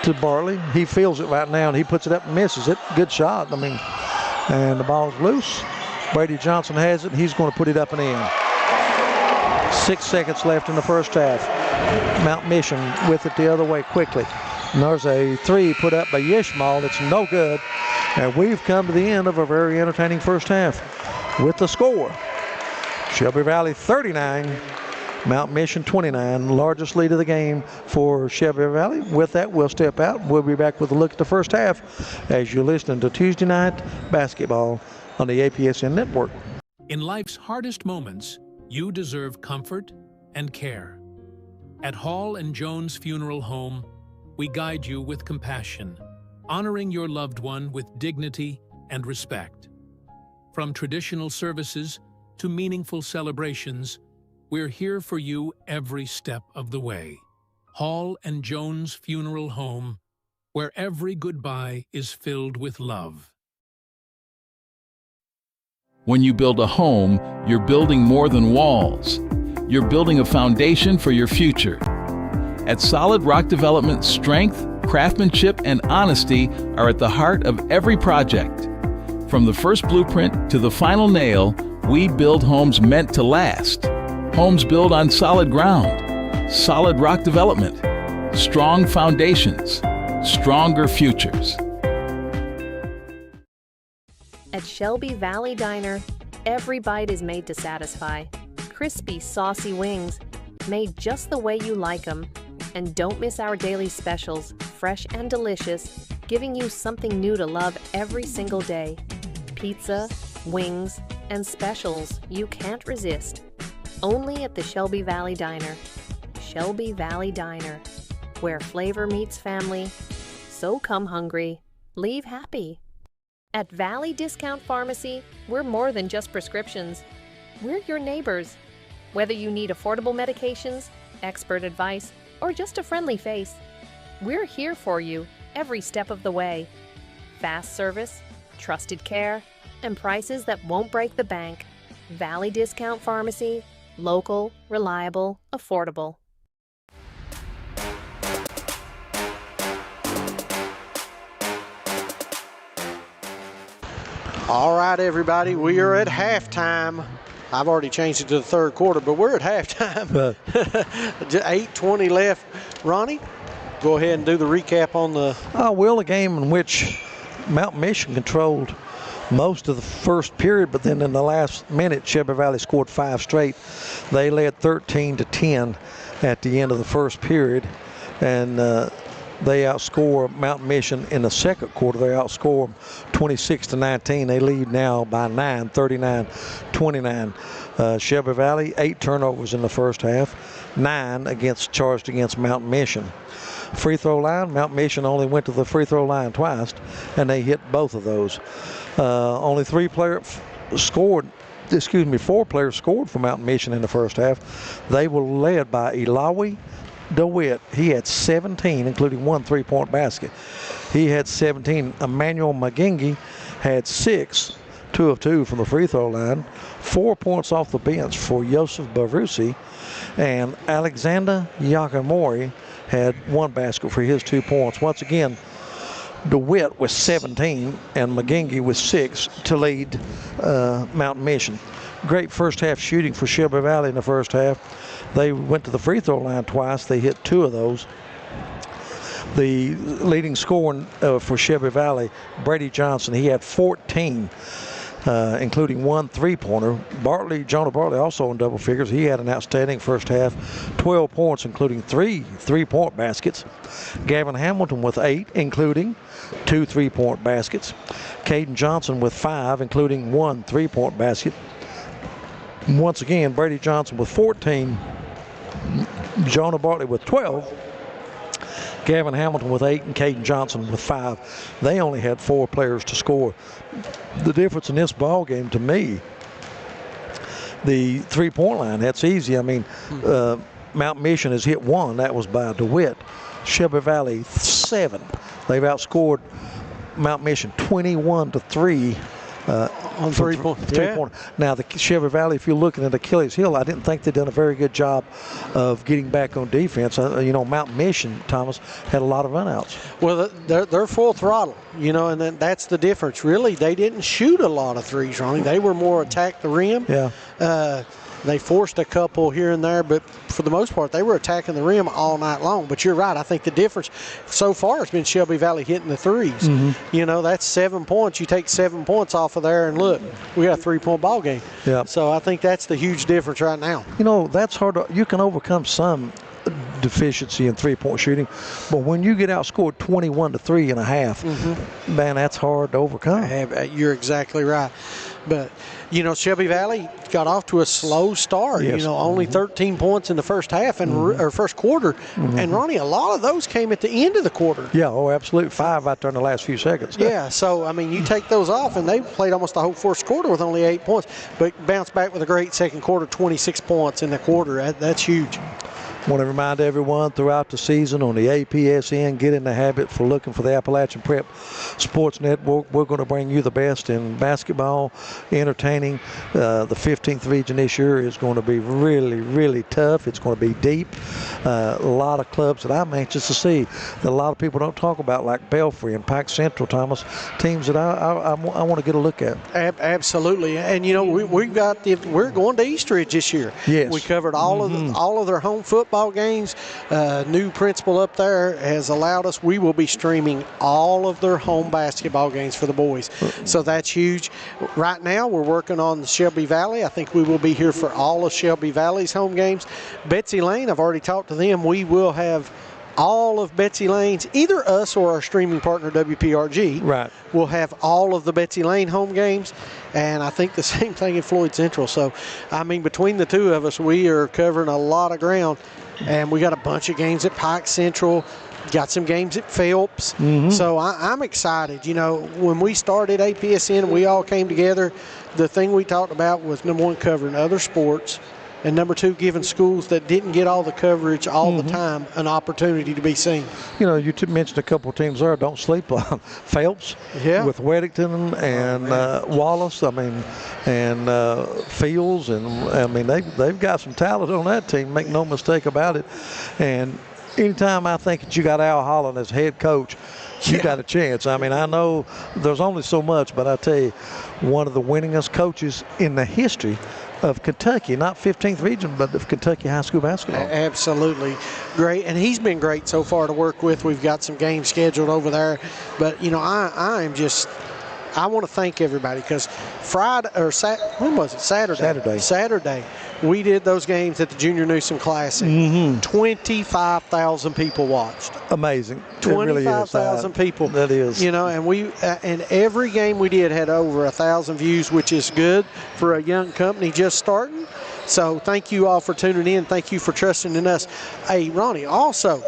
to Bartley. He feels it right now, and he puts it up and misses it. Good shot. And the ball's loose. Brady Johnson has it. He's going to put it up and in. 6 seconds left in the first half. Mount Mission with it the other way quickly. And there's a three put up by Ishmael. It's no good. And we've come to the end of a very entertaining first half with the score. Shelby Valley 39, Mount Mission 29. Largest lead of the game for Shelby Valley. With that, we'll step out. We'll be back with a look at the first half as you're listening to Tuesday Night Basketball on the APSN Network. In life's hardest moments, you deserve comfort and care. At Hall and Jones Funeral Home, we guide you with compassion, honoring your loved one with dignity and respect. From traditional services to meaningful celebrations, we're here for you every step of the way. Hall and Jones Funeral Home, where every goodbye is filled with love. When you build a home, you're building more than walls. You're building a foundation for your future. At Solid Rock Development, strength, craftsmanship, and honesty are at the heart of every project. From the first blueprint to the final nail, we build homes meant to last. Homes built on solid ground. Solid Rock Development. Strong foundations. Stronger futures. At Shelby Valley Diner, every bite is made to satisfy. Crispy, saucy wings, made just the way you like them. And don't miss our daily specials, fresh and delicious, giving you something new to love every single day. Pizza, wings, and specials you can't resist. Only at the Shelby Valley Diner. Shelby Valley Diner, where flavor meets family. So come hungry, leave happy. At Valley Discount Pharmacy, we're more than just prescriptions. We're your neighbors. Whether you need affordable medications, expert advice, or just a friendly face, we're here for you every step of the way. Fast service, trusted care, and prices that won't break the bank. Valley Discount Pharmacy, local, reliable, affordable. All right, everybody, we are at halftime. I've already changed it to the third quarter, but we're at halftime. 8:20 left. Ronnie, go ahead and do the recap on the... A game in which Mount Mission controlled most of the first period, but then in the last minute, Shelby Valley scored 5 straight. They led 13-10 at the end of the first period, and they outscore Mount Mission in the second quarter. They outscore them 26-19. They lead now by 9, 39-29. Shelby Valley, 8 turnovers in the first half. charged against Mount Mission. Free throw line, Mount Mission only went to the free throw line twice, and they hit both of those. Only 4 players scored for Mount Mission in the first half. They were led by Ilawi DeWitt. He had 17, including 1 3-point basket. He had 17. Emmanuel McGingy had 6, 2 of 2 from the free throw line. 4 points off the bench for Yosef Barusi, and Alexander Yakamori had 1 basket for his 2 points. Once again, DeWitt with 17 and McGingy with 6 to lead Mountain Mission. Great first half shooting for Shelby Valley in the first half. They went to the free throw line twice. They hit 2 of those. The leading scorer for Shelby Valley, Brady Johnson, he had 14. Including 1 3-pointer. Jonah Bartley also in double figures. He had an outstanding first half. 12 points, including 3 3-point baskets. Gavin Hamilton with 8, including 2 3-point baskets. Caden Johnson with 5, including 1 3-point basket. Once again, Brady Johnson with 14. Jonah Bartley with 12. Gavin Hamilton with 8 and Caden Johnson with 5. They only had 4 players to score. The difference in this ball game to me, the 3-point line, that's easy. I mean, Mount Mission has hit 1. That was by DeWitt. Shelby Valley 7. They've outscored Mount Mission 21-3. On 3-point. Three-pointer. Now, the Shelby Valley, if you're looking at Achilles Hill, I didn't think they'd done a very good job of getting back on defense. Mount Mission, Thomas, had a lot of runouts. Well, they're full throttle, and then that's the difference. Really, they didn't shoot a lot of threes, Ronnie. They were more attack the rim. Yeah. They forced a couple here and there, but for the most part, they were attacking the rim all night long. But you're right. I think the difference so far has been Shelby Valley hitting the threes. Mm-hmm. That's 7 points. You take 7 points off of there, and look, we got a 3-point ball game. Yeah. So I think that's the huge difference right now. That's hard. You can overcome some deficiency in 3-point shooting, but when you get outscored 21-3 and a half, man, that's hard to overcome. You're exactly right. But Shelby Valley got off to a slow start. Yes. Only 13 points in the first half or first quarter. And Ronnie, a lot of those came at the end of the quarter. Yeah, absolutely. 5 out there in the last few seconds. Yeah, so you take those off, and they played almost the whole first quarter with only 8 points, but bounced back with a great second quarter, 26 points in the quarter. That's huge. I want to remind everyone throughout the season on the APSN, get in the habit for looking for the Appalachian Prep Sports Network. We're going to bring you the best in basketball, entertaining. The 15th region this year is going to be really, really tough. It's going to be deep. A lot of clubs that I'm anxious to see that a lot of people don't talk about, like Belfry and Pike Central, Thomas, teams that I want to get a look at. Absolutely. And, we're going to Eastridge this year. Yes. We covered all of their home football games. New principal up there has allowed us. We will be streaming all of their home basketball games for the boys. So that's huge. Right now, we're working on the Shelby Valley. I think we will be here for all of Shelby Valley's home games. Betsy Lane, I've already talked to them. We will have all of Betsy Lane's, either us or our streaming partner WPRG. Right. We'll have all of the Betsy Lane home games, and I think the same thing in Floyd Central. So, between the two of us, we are covering a lot of ground, and we got a bunch of games at Pike Central, got some games at Phelps. So I'm excited. When we started APSN and we all came together, the thing we talked about was, number one, covering other sports, and number two, giving schools that didn't get all the coverage all the time an opportunity to be seen. You mentioned a couple of teams there. Don't sleep on Phelps with Weddington and Wallace. And Fields, and they've got some talent on that team. Make no mistake about it. And anytime I think that you got Al Holland as head coach, you got a chance. I know there's only so much, but I tell you, one of the winningest coaches in the history of Kentucky, not 15th region, but of Kentucky high school basketball. Absolutely. Great. And he's been great so far to work with. We've got some games scheduled over there. But, I want to thank everybody, because when was it? Saturday. We did those games at the Junior Newsom Classic. 25,000 people watched. Amazing. 25,000 people. That is. And every game we did had over 1,000 views, which is good for a young company just starting. So thank you all for tuning in. Thank you for trusting in us. Hey, Ronnie, also,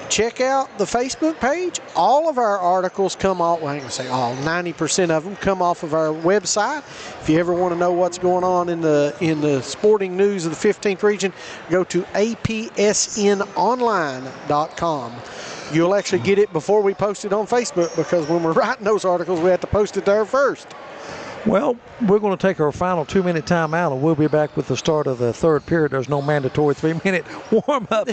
check out the Facebook page. All of our articles come off, well, I'm going to say all, 90% of them come off of our website. If you ever want to know what's going on in the sporting news of the 15th region, go to apsnonline.com. You'll actually get it before we post it on Facebook, because when we're writing those articles, we have to post it there first. Well, we're going to take our final 2-minute timeout, and we'll be back with the start of the third period. There's no mandatory 3-minute warm-up,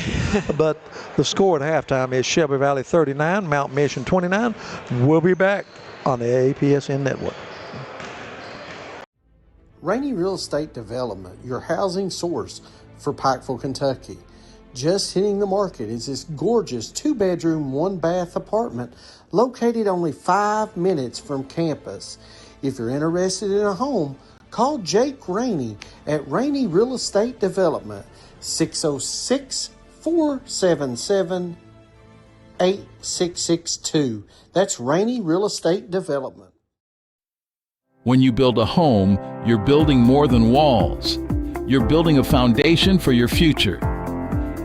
but the score at halftime is Shelby Valley 39, Mount Mission 29. We'll be back on the APSN Network. Rainey Real Estate Development, your housing source for Pikeville, Kentucky. Just hitting the market is this gorgeous 2-bedroom, 1-bath apartment located only 5 minutes from campus. If you're interested in a home, call Jake Rainey at Rainey Real Estate Development, 606-477-8662. That's Rainey Real Estate Development. When you build a home, you're building more than walls. You're building a foundation for your future.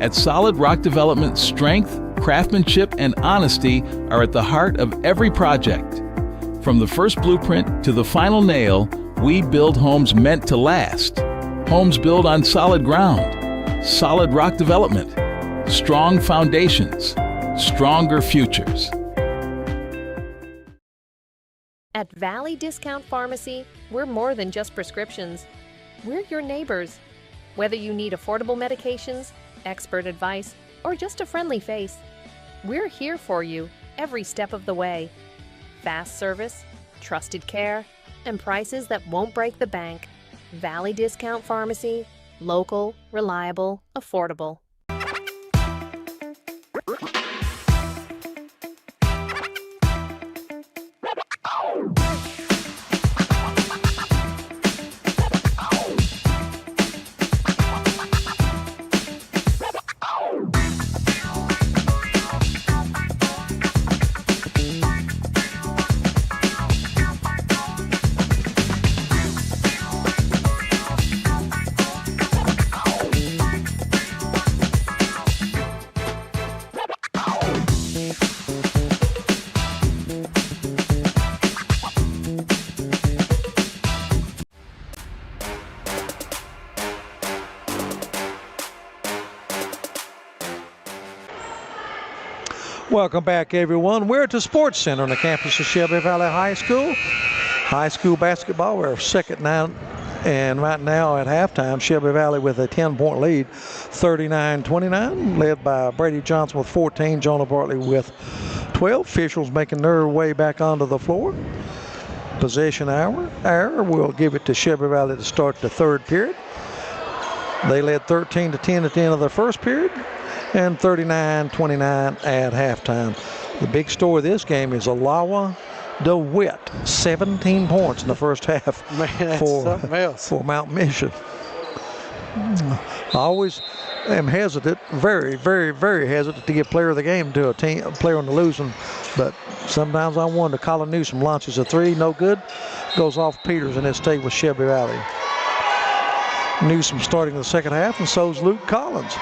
At Solid Rock Development, strength, craftsmanship, and honesty are at the heart of every project. From the first blueprint to the final nail, we build homes meant to last. Homes built on solid ground. Solid Rock Development. Strong foundations. Stronger futures. At Valley Discount Pharmacy, we're more than just prescriptions. We're your neighbors. Whether you need affordable medications, expert advice, or just a friendly face, we're here for you every step of the way. Fast service, trusted care, and prices that won't break the bank. Valley Discount Pharmacy, local, reliable, affordable. Welcome back, everyone. We're at the Sports Center on the campus of Shelby Valley High School. High school basketball, we're second now, and right now at halftime, Shelby Valley with a 10-point lead, 39-29, led by Brady Johnson with 14, Jonah Bartley with 12. Officials making their way back onto the floor. Possession hour. We'll give it to Shelby Valley to start the third period. They led 13-10 at the end of the first period, and 39-29 at halftime. The big story of this game is Alawa DeWitt, 17 points in the first half. Man, that's something else. For Mount Mission. I always am hesitant, very, very, very hesitant to give player of the game to a player on the losing, but sometimes I wonder. Colin Newsom launches a three, no good, goes off Peters, and it stayed with Shelby Valley. Newsom starting the second half, and so's Luke Collins.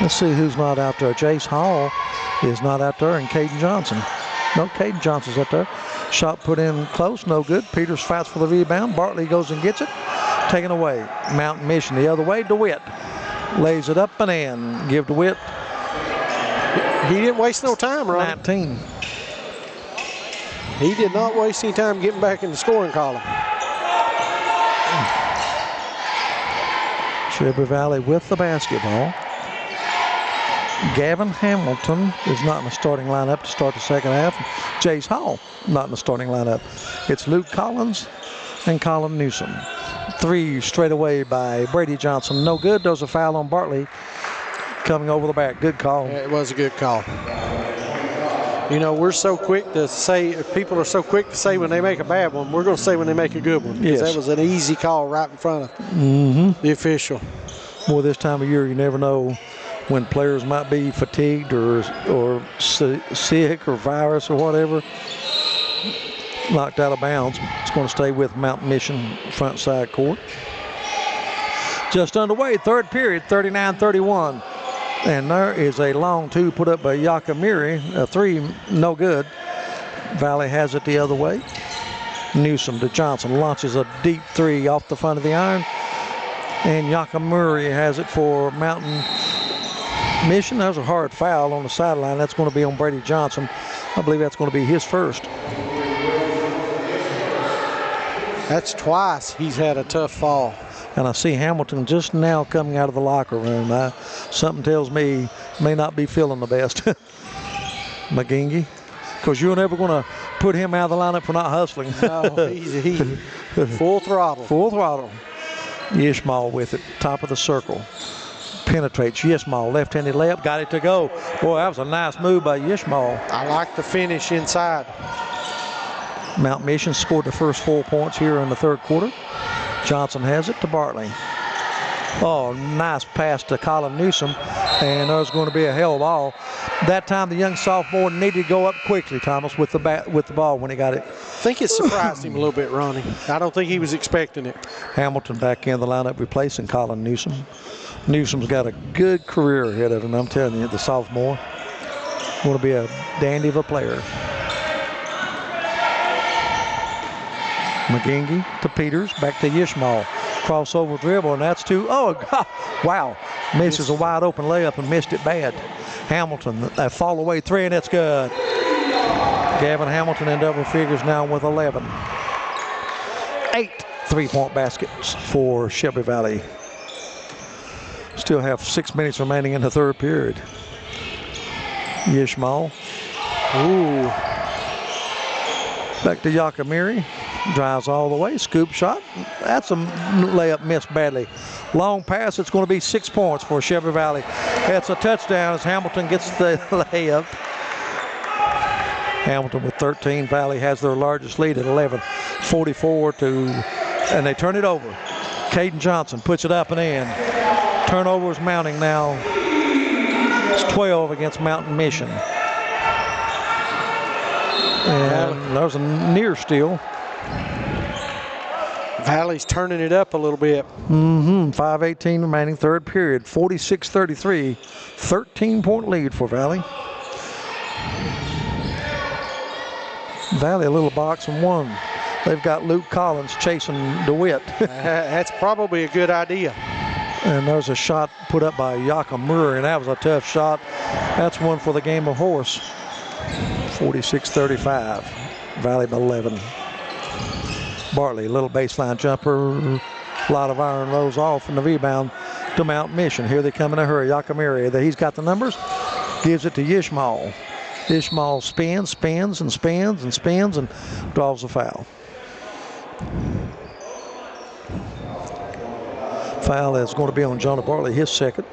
Let's see who's not out there. Jace Hall is not out there, and Caden Johnson. No, Caden Johnson's out there. Shot put in close, no good. Peters fights for the rebound. Bartley goes and gets it. Taken away. Mountain Mission the other way. DeWitt lays it up and in. Give DeWitt. He didn't waste no time, Ron. 19. He did not waste any time getting back in the scoring column. Shelby Valley with the basketball. Gavin Hamilton is not in the starting lineup to start the second half. Jace Hall not in the starting lineup. It's Luke Collins and Colin Newsom. Three straight away by Brady Johnson. No good. There's a foul on Bartley coming over the back. Good call. Yeah, it was a good call. You know, we're so quick to say, people are so quick to say when they make a bad one, we're going to say when they make a good one. Because that was an easy call right in front of the official. Well, this time of year, you never know when players might be fatigued or sick or virus or whatever. knocked out of bounds. It's going to stay with Mountain Mission front side court. Just underway, third period, 39-31. And there is a long two put up by Yakamiri. A three, no good. Valley has it the other way. Newsom to Johnson, launches a deep three off the front of the iron. And Yakamuri has it for Mountain Mission. There's a hard foul on the sideline. That's going to be on Brady Johnson. I believe that's going to be his first. That's twice he's had a tough fall. And I see Hamilton just now coming out of the locker room. Something tells me he may not be feeling the best. McGingy, because you're never going to put him out of the lineup for not hustling. No, he's full throttle. Full throttle. Ishmael with it, top of the circle. Penetrates Ishmael, left-handed layup, got it to go. Boy, that was a nice move by Ishmael. I like the finish inside. Mount Mission scored the first 4 points here in the third quarter. Johnson has it to Bartley. Oh, nice pass to Colin Newsom, and there's going to be a hell ball. That time the young sophomore needed to go up quickly, Thomas, with the ball when he got it. I think it surprised him a little bit, Ronnie. I don't think he was expecting it. Hamilton back in the lineup replacing Colin Newsom. Newsom's got a good career ahead of him, I'm telling you, the sophomore. Going to be a dandy of a player. McGingy to Peters, back to Ishmael. Crossover dribble, and that's two. Oh, God. Wow. Misses a wide open layup and missed it bad. Hamilton, a fall away three, and it's good. Gavin Hamilton in double figures now with 11. 8 3-point baskets for Shelby Valley. Still have 6 minutes remaining in the third period. Ishmael. Ooh. Back to Yakamiri. Drives all the way, scoop shot. That's a layup missed badly. Long pass, it's going to be 6 points for Shelby Valley. It's a touchdown as Hamilton gets the layup. Hamilton with 13. Valley has their largest lead at 11. 44 to, and they turn it over. Caden Johnson puts it up and in. Turnovers mounting now. It's 12 against Mountain Mission. And there's a near steal. Valley's turning it up a little bit. 5:18 remaining, third period. 46-33, 13-point lead for Valley. Valley a little box and one. They've got Luke Collins chasing DeWitt. That's probably a good idea. And there's a shot put up by Yakamura, and that was a tough shot. That's one for the game of horse. 46-35, Valley by 11. Bartley, little baseline jumper, a lot of iron rolls off, and the rebound to Mount Mission. Here they come in a hurry. Yakamiri, he's got the numbers, gives it to Ishmael. Ishmael spins, and draws a foul. Foul is going to be on Jonah Bartley, his second.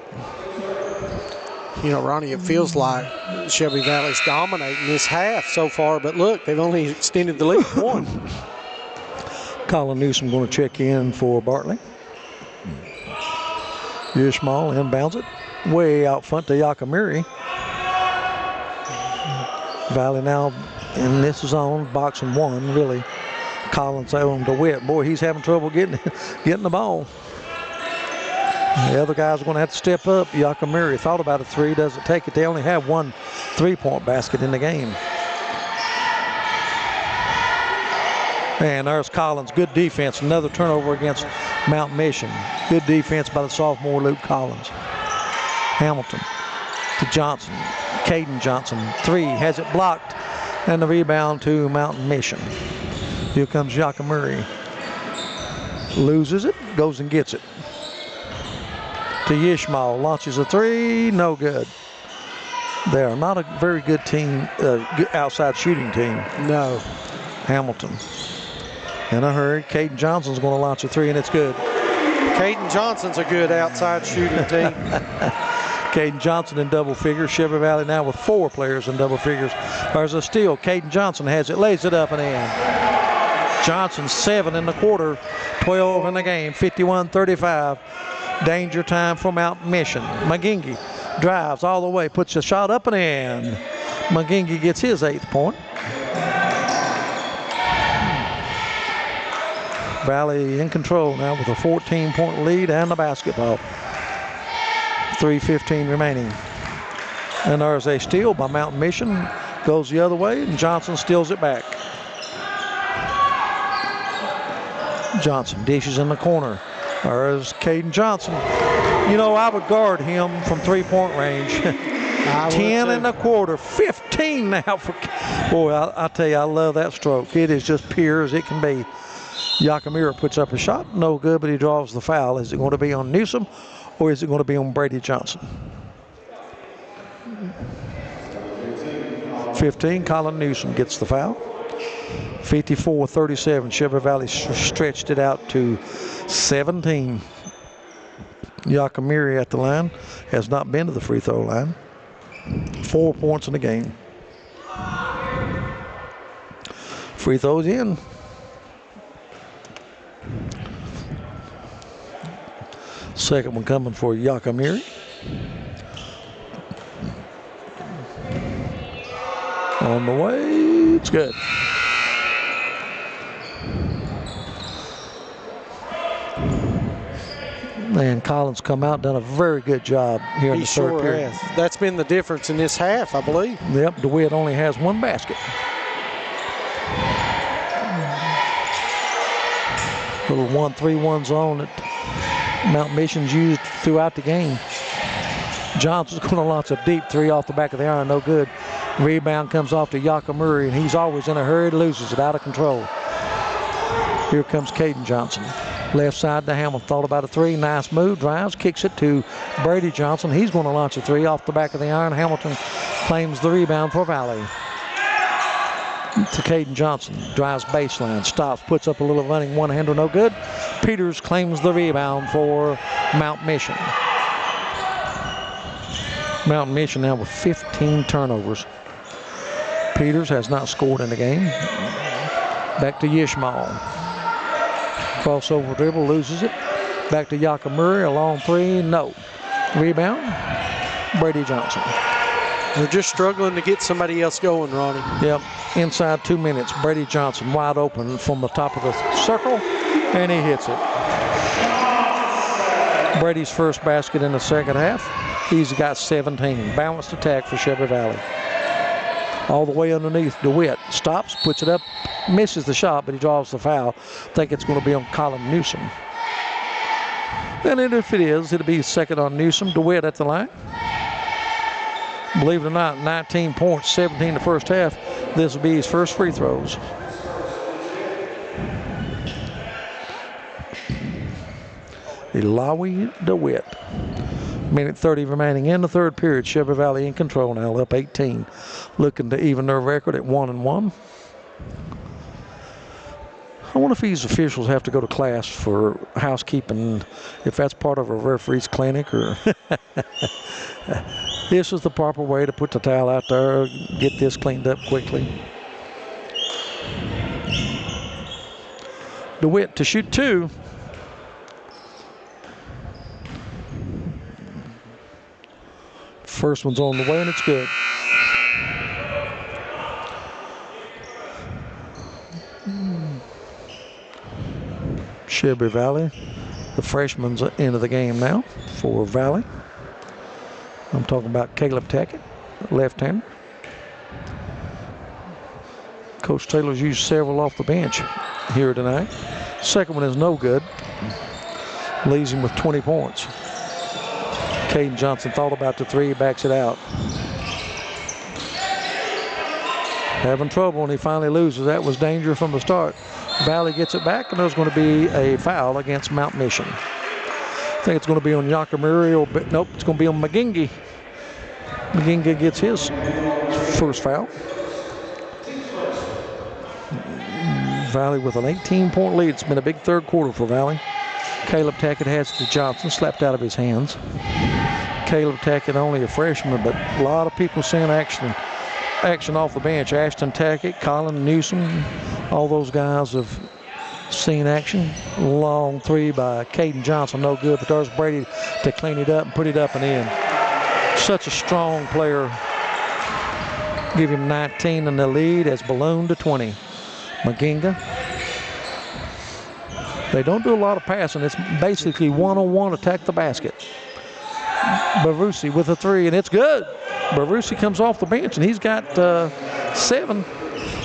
You know, Ronnie, it feels like Shelby Valley's dominating this half so far, but look, they've only extended the lead one. Colin Newsom going to check in for Bartley. Ishmael inbounds it way out front to Yakamiri. Valley now, and this is on boxing one, really. Collins on DeWitt. Boy, he's having trouble getting the ball. The other guys are going to have to step up. Yakamiri thought about a three, doesn't take it. They only have 1 3-point basket in the game. And there's Collins. Good defense. Another turnover against Mount Mission. Good defense by the sophomore Luke Collins. Hamilton to Johnson. Caden Johnson. 3. Has it blocked. And the rebound to Mountain Mission. Here comes Yakamuri. Loses it. Goes and gets it. To Ishmael. Launches a 3. No good. They are not a very good team, outside shooting team. No. Hamilton. In a hurry, Caden Johnson's going to launch a 3, and it's good. Caden Johnson's a good outside shooting team. Caden Johnson in double figures. Shelby Valley now with 4 players in double figures. There's a steal. Caden Johnson has it, lays it up and in. Johnson 7 in the quarter, 12 in the game, 51-35. Danger time for Mountain Mission. McGingy drives all the way, puts a shot up and in. McGingy gets his 8th point. Valley in control now with a 14-point lead and the basketball. 3:15 remaining. And there's a steal by Mountain Mission. Goes the other way, and Johnson steals it back. Johnson dishes in the corner. There's Caden Johnson. You know, I would guard him from three-point range. 10 and a quarter, 15 now for. Boy, I tell you, I love that stroke. It is just pure as it can be. Yakamura puts up a shot, no good, but he draws the foul. Is it going to be on Newsom, or is it going to be on Brady Johnson? 15, Colin Newsom gets the foul. 54-37, Shelby Valley stretched it out to 17. Yakamiri at the line, has not been to the free throw line. 4 points in the game. Free throws in. Second one coming for Yakamiri. On the way, it's good. And Collins come out, done a very good job here in the third period. Has. That's been the difference in this half, I believe. Yep, DeWitt only has one basket. Little 1-3-1 zone that Mount Mission's used throughout the game. Johnson's going to launch a deep three off the back of the iron, no good. Rebound comes off to Yakamuri, and he's always in a hurry, loses it, out of control. Here comes Caden Johnson. Left side to Hamilton, thought about a three, nice move, drives, kicks it to Brady Johnson. He's going to launch a three off the back of the iron. Hamilton claims the rebound for Valley. To Caden Johnson, drives baseline, stops, puts up a little running one-hander, no good. Peters claims the rebound for Mount Mission. Mountain Mission now with 15 turnovers. Peters has not scored in the game. Back to Yishmael. Crossover dribble, loses it. Back to Yakamuri, a long three, no. Rebound, Brady Johnson. They're just struggling to get somebody else going, Ronnie. Yep, inside 2 minutes, Brady Johnson wide open from the top of the circle, and he hits it. Brady's first basket in the second half. He's got 17. Balanced attack for Shelby Valley. All the way underneath, DeWitt stops, puts it up, misses the shot, but he draws the foul. Think it's going to be on Colin Newsom. And if it is, it'll be second on Newsom. DeWitt at the line. Believe it or not, 19 points, 17 the first half. This will be his first free throws. Ilawi DeWitt. Minute 30 remaining in the third period. Shelby Valley in control now, up 18. Looking to even their record at 1-1. I wonder if these officials have to go to class for housekeeping, if that's part of a referee's clinic, or this is the proper way to put the towel out there, get this cleaned up quickly. DeWitt to shoot two. First one's on the way, and it's good. Shelby Valley, the freshman's into the game now for Valley. I'm talking about Caleb Tackett, left-hander. Coach Taylor's used several off the bench here tonight. Second one is no good. Leaves him with 20 points. Caden Johnson thought about the three, backs it out. Having trouble, and he finally loses. That was danger from the start. Valley gets it back, and there's going to be a foul against Mount Mission. I think it's going to be on Yakamuri, or nope, it's going to be on McGingy. McGingy gets his first foul. Valley with an 18-point lead. It's been a big third quarter for Valley. Caleb Tackett has it to Johnson, slapped out of his hands. Caleb Tackett, only a freshman, but a lot of people seeing action off the bench. Ashton Tackett, Colin Newsom, all those guys have seen action. Long three by Caden Johnson, no good, but there's Brady to clean it up and put it up and in. Such a strong player. Give him 19 in the lead as ballooned to 20. Maginga. They don't do a lot of passing. It's basically one-on-one attack the basket. Barusi with a three, and it's good. Barusi comes off the bench, and he's got 7.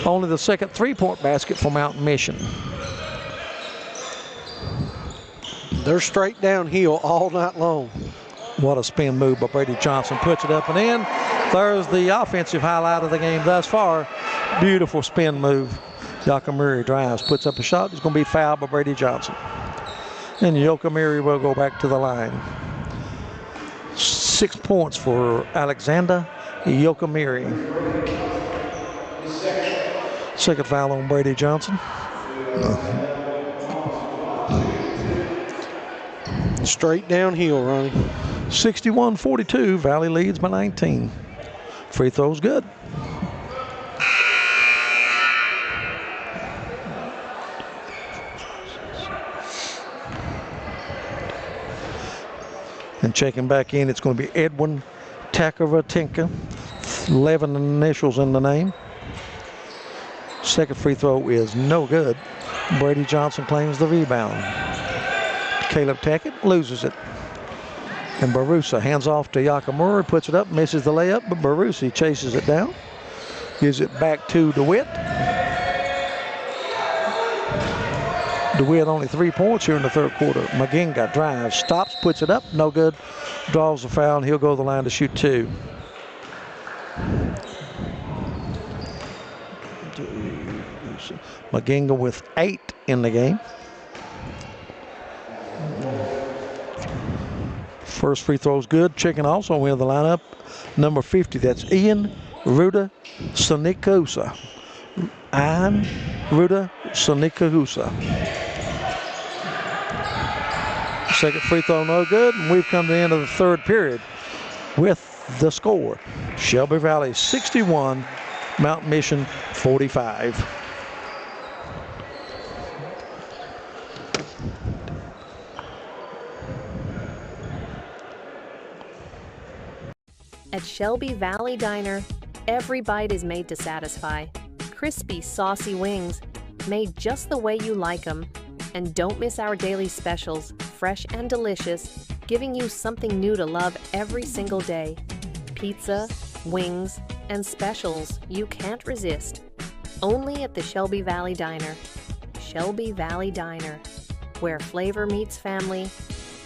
Only the second three-point basket for Mountain Mission. They're straight downhill all night long. What a spin move by Brady Johnson. Puts it up and in. There's the offensive highlight of the game thus far. Beautiful spin move. Yakamuri drives, puts up a shot. It's going to be fouled by Brady Johnson. And Yakamuri will go back to the line. 6 points for Alexander Yakamuri. Second foul on Brady Johnson. Straight downhill, Ronnie. 61-42, Valley leads by 19. Free throw's good. And checking back in, it's going to be Edwin Takavatinka. 11 initials in the name. Second free throw is no good. Brady Johnson claims the rebound. Caleb Tackett loses it. And Barusa hands off to Yakamura, puts it up, misses the layup, but Barusi chases it down. Gives it back to DeWitt. DeWitt only 3 points here in the third quarter. Maginga drives, stops, puts it up, no good. Draws the foul, and he'll go to the line to shoot 2. Maginga with 8 in the game. First free throw's good. Checking also into the lineup, number 50. That's Ian Ruda Sonikusa. Ian Ruda Sonikusa. Second free throw no good, and we've come to the end of the third period with the score. Shelby Valley 61, Mountain Mission 45. At Shelby Valley Diner, every bite is made to satisfy. Crispy, saucy wings, made just the way you like them. And don't miss our daily specials, fresh and delicious, giving you something new to love every single day. Pizza, wings, and specials you can't resist. Only at the Shelby Valley Diner. Shelby Valley Diner, where flavor meets family.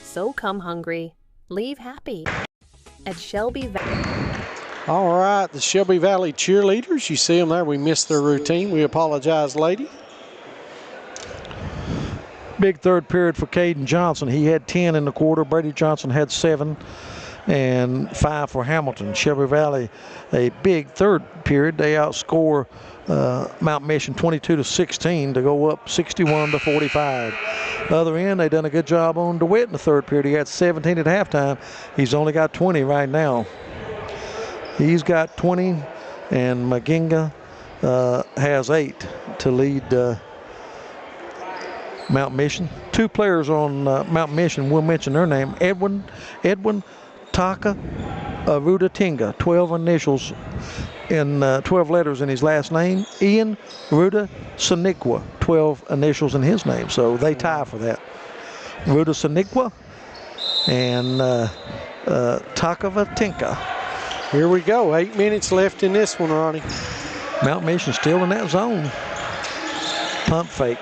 So come hungry, leave happy. At Shelby Valley. All right, the Shelby Valley cheerleaders. You see them there. We missed their routine. We apologize, lady. Big third period for Caden Johnson. He had 10 in the quarter. Brady Johnson had 7 and 5 for Hamilton. Shelby Valley, a big third period. They outscore Mount Mission 22-16 to go up 61-45. Other end, they done a good job on DeWitt in the third period. He had 17 at halftime. He's only got 20 right now. He's got 20, and Maginga has 8 to lead Mount Mission. 2 players on Mount Mission, we'll mention their name. Edwin Taka Rudatinga, 12 initials in 12 letters in his last name. Ian Ruda Sonikwa, 12 initials in his name. So they tie for that. Ruda Sonikwa and Takavatinka. Here we go. 8 minutes left in this one, Ronnie. Mount Mission still in that zone. Pump fake.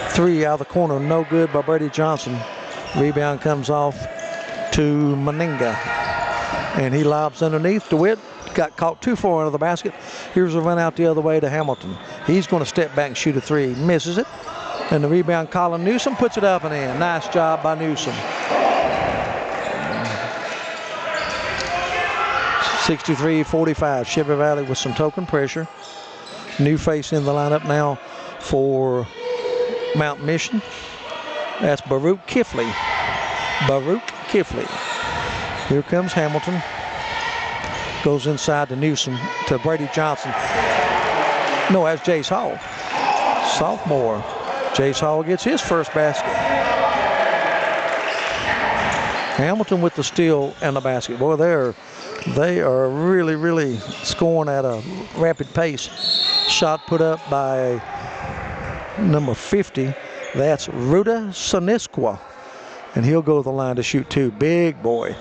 3 out of the corner, no good by Brady Johnson. Rebound comes off to Meninga. And he lobs underneath. DeWitt got caught too far under the basket. Here's a run out the other way to Hamilton. He's going to step back and shoot a 3. Misses it. And the rebound, Colin Newsom puts it up and in. Nice job by Newsom. 63-45. Shelby Valley with some token pressure. New face in the lineup now for Mount Mission. That's Baruch Kifley. Baruch Kifley. Here comes Hamilton. Goes inside to Newsom, to Brady Johnson. No, that's Jace Hall. Sophomore. Jace Hall gets his first basket. Hamilton with the steal and the basket. Boy, they are really, really scoring at a rapid pace. Shot put up by number 50, That's Ruda Soniskwa. And he'll go to the line to shoot 2. Big boy.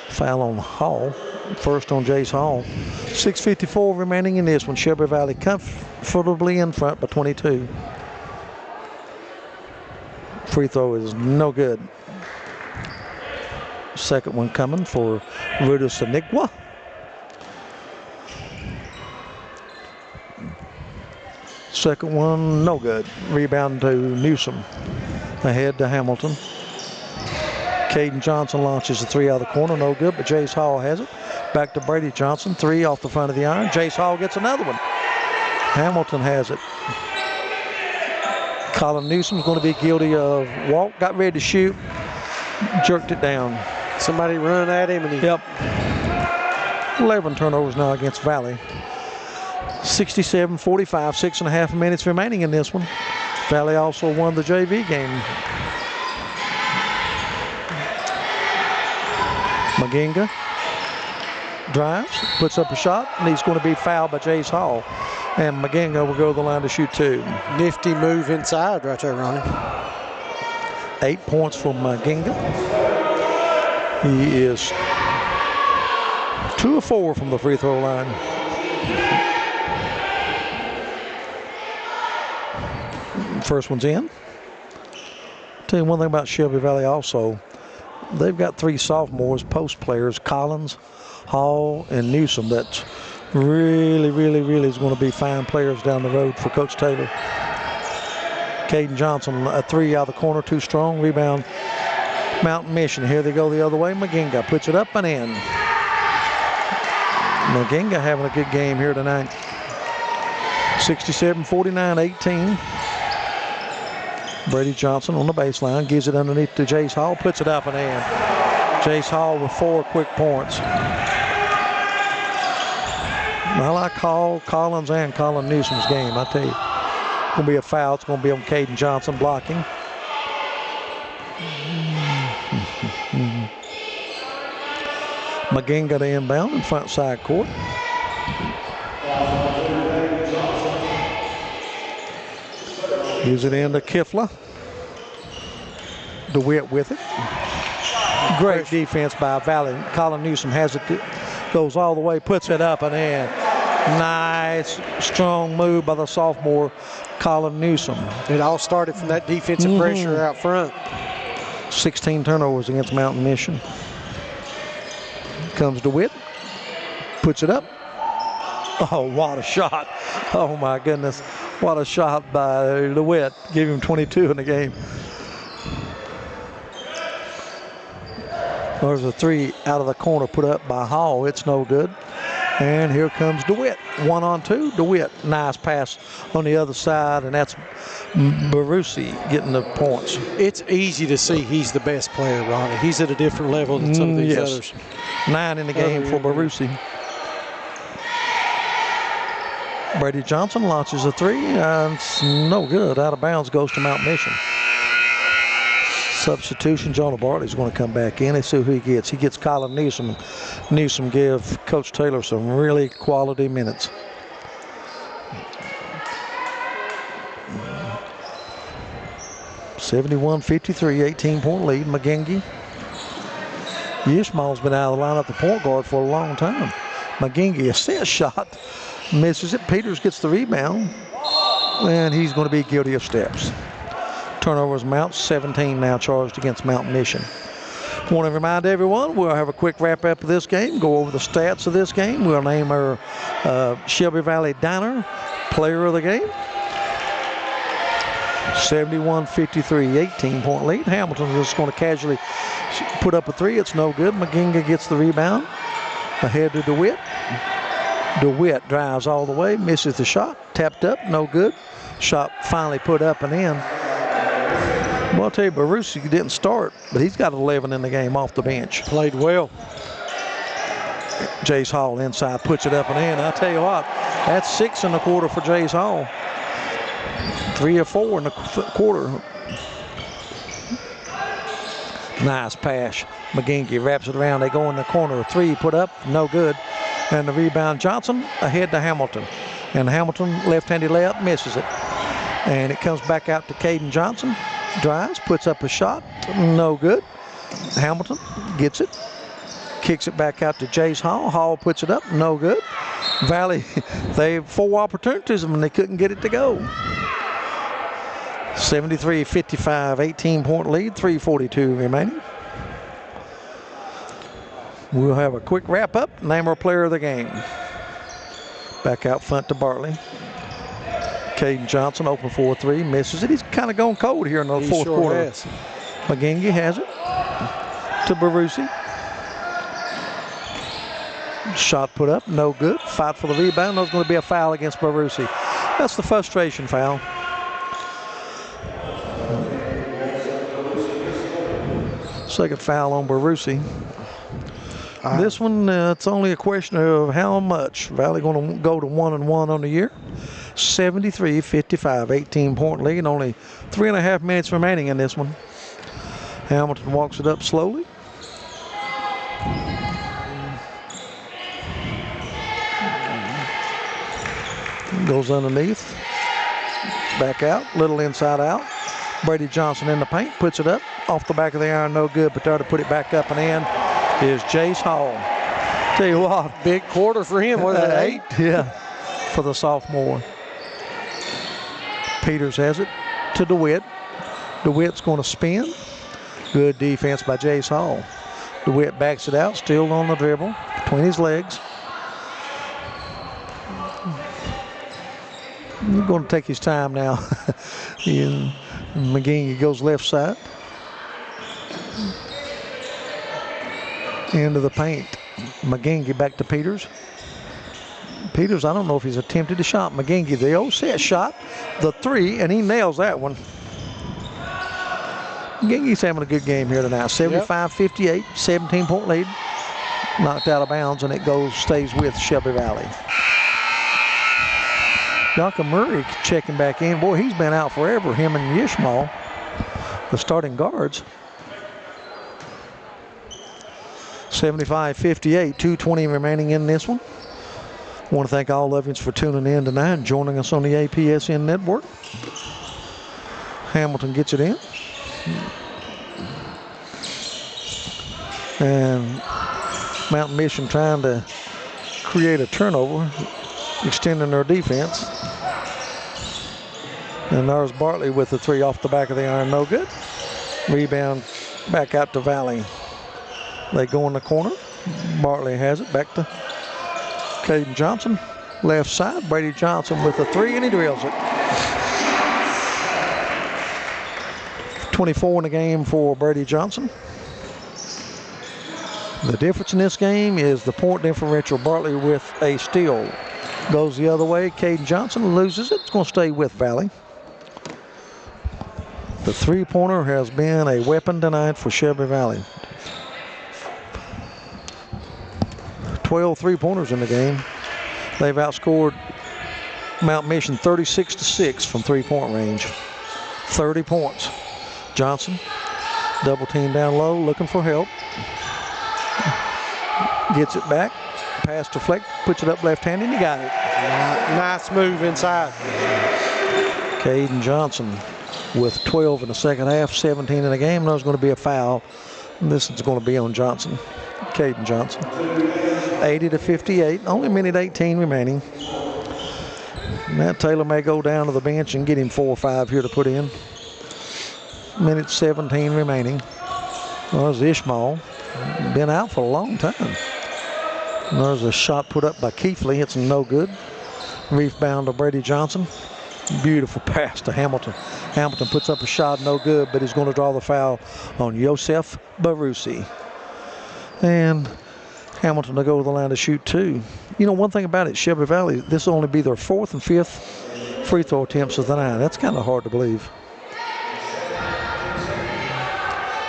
Foul on Hall. First on Jace Hall. 6:54 remaining in this one. Shelby Valley comfortably in front by 22. Free throw is no good. Second one coming for Ruda Soniskwa. Second one, no good. Rebound to Newsom. Ahead to Hamilton. Caden Johnson launches a 3 out of the corner, no good, but Jace Hall has it. Back to Brady Johnson, 3 off the front of the iron. Jace Hall gets another one. Hamilton has it. Colin Newsom's going to be guilty of walk, got ready to shoot, jerked it down. Somebody run at him and he... Yep. 11 turnovers now against Valley. 67-45, 6.5 minutes remaining in this one. Valley also won the JV game. Maginga drives, puts up a shot, and he's going to be fouled by Jace Hall. And Maginga will go to the line to shoot 2. Nifty move inside right there, Ronnie. 8 points for Maginga. He is 2 of 4 from the free throw line. First one's in. Tell you one thing about Shelby Valley also. They've got 3 sophomores, post players, Collins, Hall, and Newsom. That's really is going to be fine players down the road for Coach Taylor. Caden Johnson, a 3 out of the corner, too strong. Rebound, Mountain Mission. Here they go the other way. Maginga puts it up and in. Maginga having a good game here tonight. 67-49, 18. Brady Johnson on the baseline, gives it underneath to Jace Hall, puts it up and in. Jace Hall with 4 quick points. I like Collins and Colin Newsom's game, I tell you. It's going to be a foul. It's going to be on Caden Johnson blocking. Maginga to inbound in front side court. Gives it in to Kifla. DeWitt with it. Great defense by Valley. Colin Newsom has it, goes all the way, puts it up and in. Nice, strong move by the sophomore, Colin Newsom. It all started from that defensive pressure out front. 16 turnovers against Mountain Mission. Comes DeWitt, puts it up. Oh, what a shot. Oh, my goodness. What a shot by DeWitt. Give him 22 in the game. There's a 3 out of the corner put up by Hall. It's no good. And here comes DeWitt. 1-on-2. DeWitt. Nice pass on the other side, and that's Barusi getting the points. It's easy to see he's the best player, Ronnie. He's at a different level than some of these others. 9 in the game for Barusi. Brady Johnson launches a 3, and it's no good. Out of bounds, goes to Mount Mission. Substitution, Jonah Bartley's going to come back in. Let's see who he gets. He gets Colin Newsom. Newsom give Coach Taylor some really quality minutes. (71-53), 18-point lead. McGingy. Yishmael's been out of the lineup, the point guard, for a long time. McGingy, assist shot. Misses it. Peters gets the rebound, and he's going to be guilty of steps. Turnovers Mount, 17 now charged against Mountain Mission. Want to remind everyone, we'll have a quick wrap up of this game, go over the stats of this game. We'll name our Shelby Valley Diner player of the game. 71-53, 18-point lead. Hamilton is just going to casually put up a 3. It's no good. Maginga gets the rebound. Ahead to DeWitt. DeWitt drives all the way, misses the shot, tapped up, no good. Shot finally put up and in. Well, I'll tell you, Barusi didn't start, but he's got 11 in the game off the bench. Played well. Jace Hall inside, puts it up and in. I'll tell you what, that's 6 in the quarter for Jace Hall. 3 or 4 in the quarter. Nice pass. McGinky wraps it around. They go in the corner. 3 put up, no good. And the rebound, Johnson ahead to Hamilton. And Hamilton, left-handed layup, misses it. And it comes back out to Caden Johnson. Drives, puts up a shot. No good. Hamilton gets it. Kicks it back out to Jace Hall. Hall puts it up. No good. Valley, they have 4 opportunities and they couldn't get it to go. 73-55, 18-point lead, 3:42 remaining. We'll have a quick wrap up. Name our player of the game. Back out front to Bartley. Caden Johnson open 4-3, misses it. He's kind of gone cold here in the fourth quarter. Has. McGingy has it to Barusi. Shot put up, no good. Fight for the rebound. There's going to be a foul against Barusi. That's the frustration foul. Second foul on Barusi. This one, it's only a question of how much. Valley going to go to 1-1 on the year. 73-55, 18-point lead. Only 3.5 minutes remaining in this one. Hamilton walks it up slowly. Goes underneath. Back out. Little inside out. Brady Johnson in the paint. Puts it up. Off the back of the iron. No good. But there to put it back up and in is Jace Hall. Tell you what. Big quarter for him. What is it, 8? Yeah. For the sophomore. Peters has it to DeWitt. DeWitt's going to spin. Good defense by Jace Hall. DeWitt backs it out. Still on the dribble. Between his legs. He's going to take his time now. McGingy goes left side. Into the paint. McGingy back to Peters. Peters, I don't know if he's attempted a shot. McGingy, the old set shot, the 3, and he nails that one. McGingy's having a good game here tonight. 75-58, 17-point lead. Knocked out of bounds, and it stays with Shelby Valley. Duncan Murray checking back in. Boy, he's been out forever, him and Yishmael, the starting guards. 75-58, 2:20 remaining in this one. I want to thank all of you for tuning in tonight and joining us on the APSN network. Hamilton gets it in. And Mountain Mission trying to create a turnover, extending their defense. And there's Bartley with the 3 off the back of the iron, no good. Rebound back out to Valley. They go in the corner. Bartley has it back to Caden Johnson. Left side, Brady Johnson with the 3, and he drills it. 24 in the game for Brady Johnson. The difference in this game is the point differential. Bartley with a steal. Goes the other way. Caden Johnson loses it. It's going to stay with Valley. The 3-pointer has been a weapon tonight for Shelby Valley. 12 3-pointers in the game. They've outscored Mount Mission 36-6 from 3-point range. 30 points. Johnson, double team down low, looking for help. Gets it back. Pass to Fleck, puts it up left-handed, and he got it. Nice move inside. Caden Johnson with 12 in the second half, 17 in the game. There's going to be a foul. This is going to be on Johnson. Caden Johnson. 80-58, only a minute 18 remaining. Matt Taylor may go down to the bench and get him 4 or 5 here to put in. Minute 17 remaining. There's Ishmael. Been out for a long time. There's a shot put up by Keithley. It's no good. Rebound to Brady Johnson. Beautiful pass to Hamilton. Hamilton puts up a shot, no good, but he's going to draw the foul on Yosef Barusi. And Hamilton to go to the line to shoot 2. You know, one thing about it, Shelby Valley, this will only be their 4th and 5th free throw attempts of the night. That's kind of hard to believe.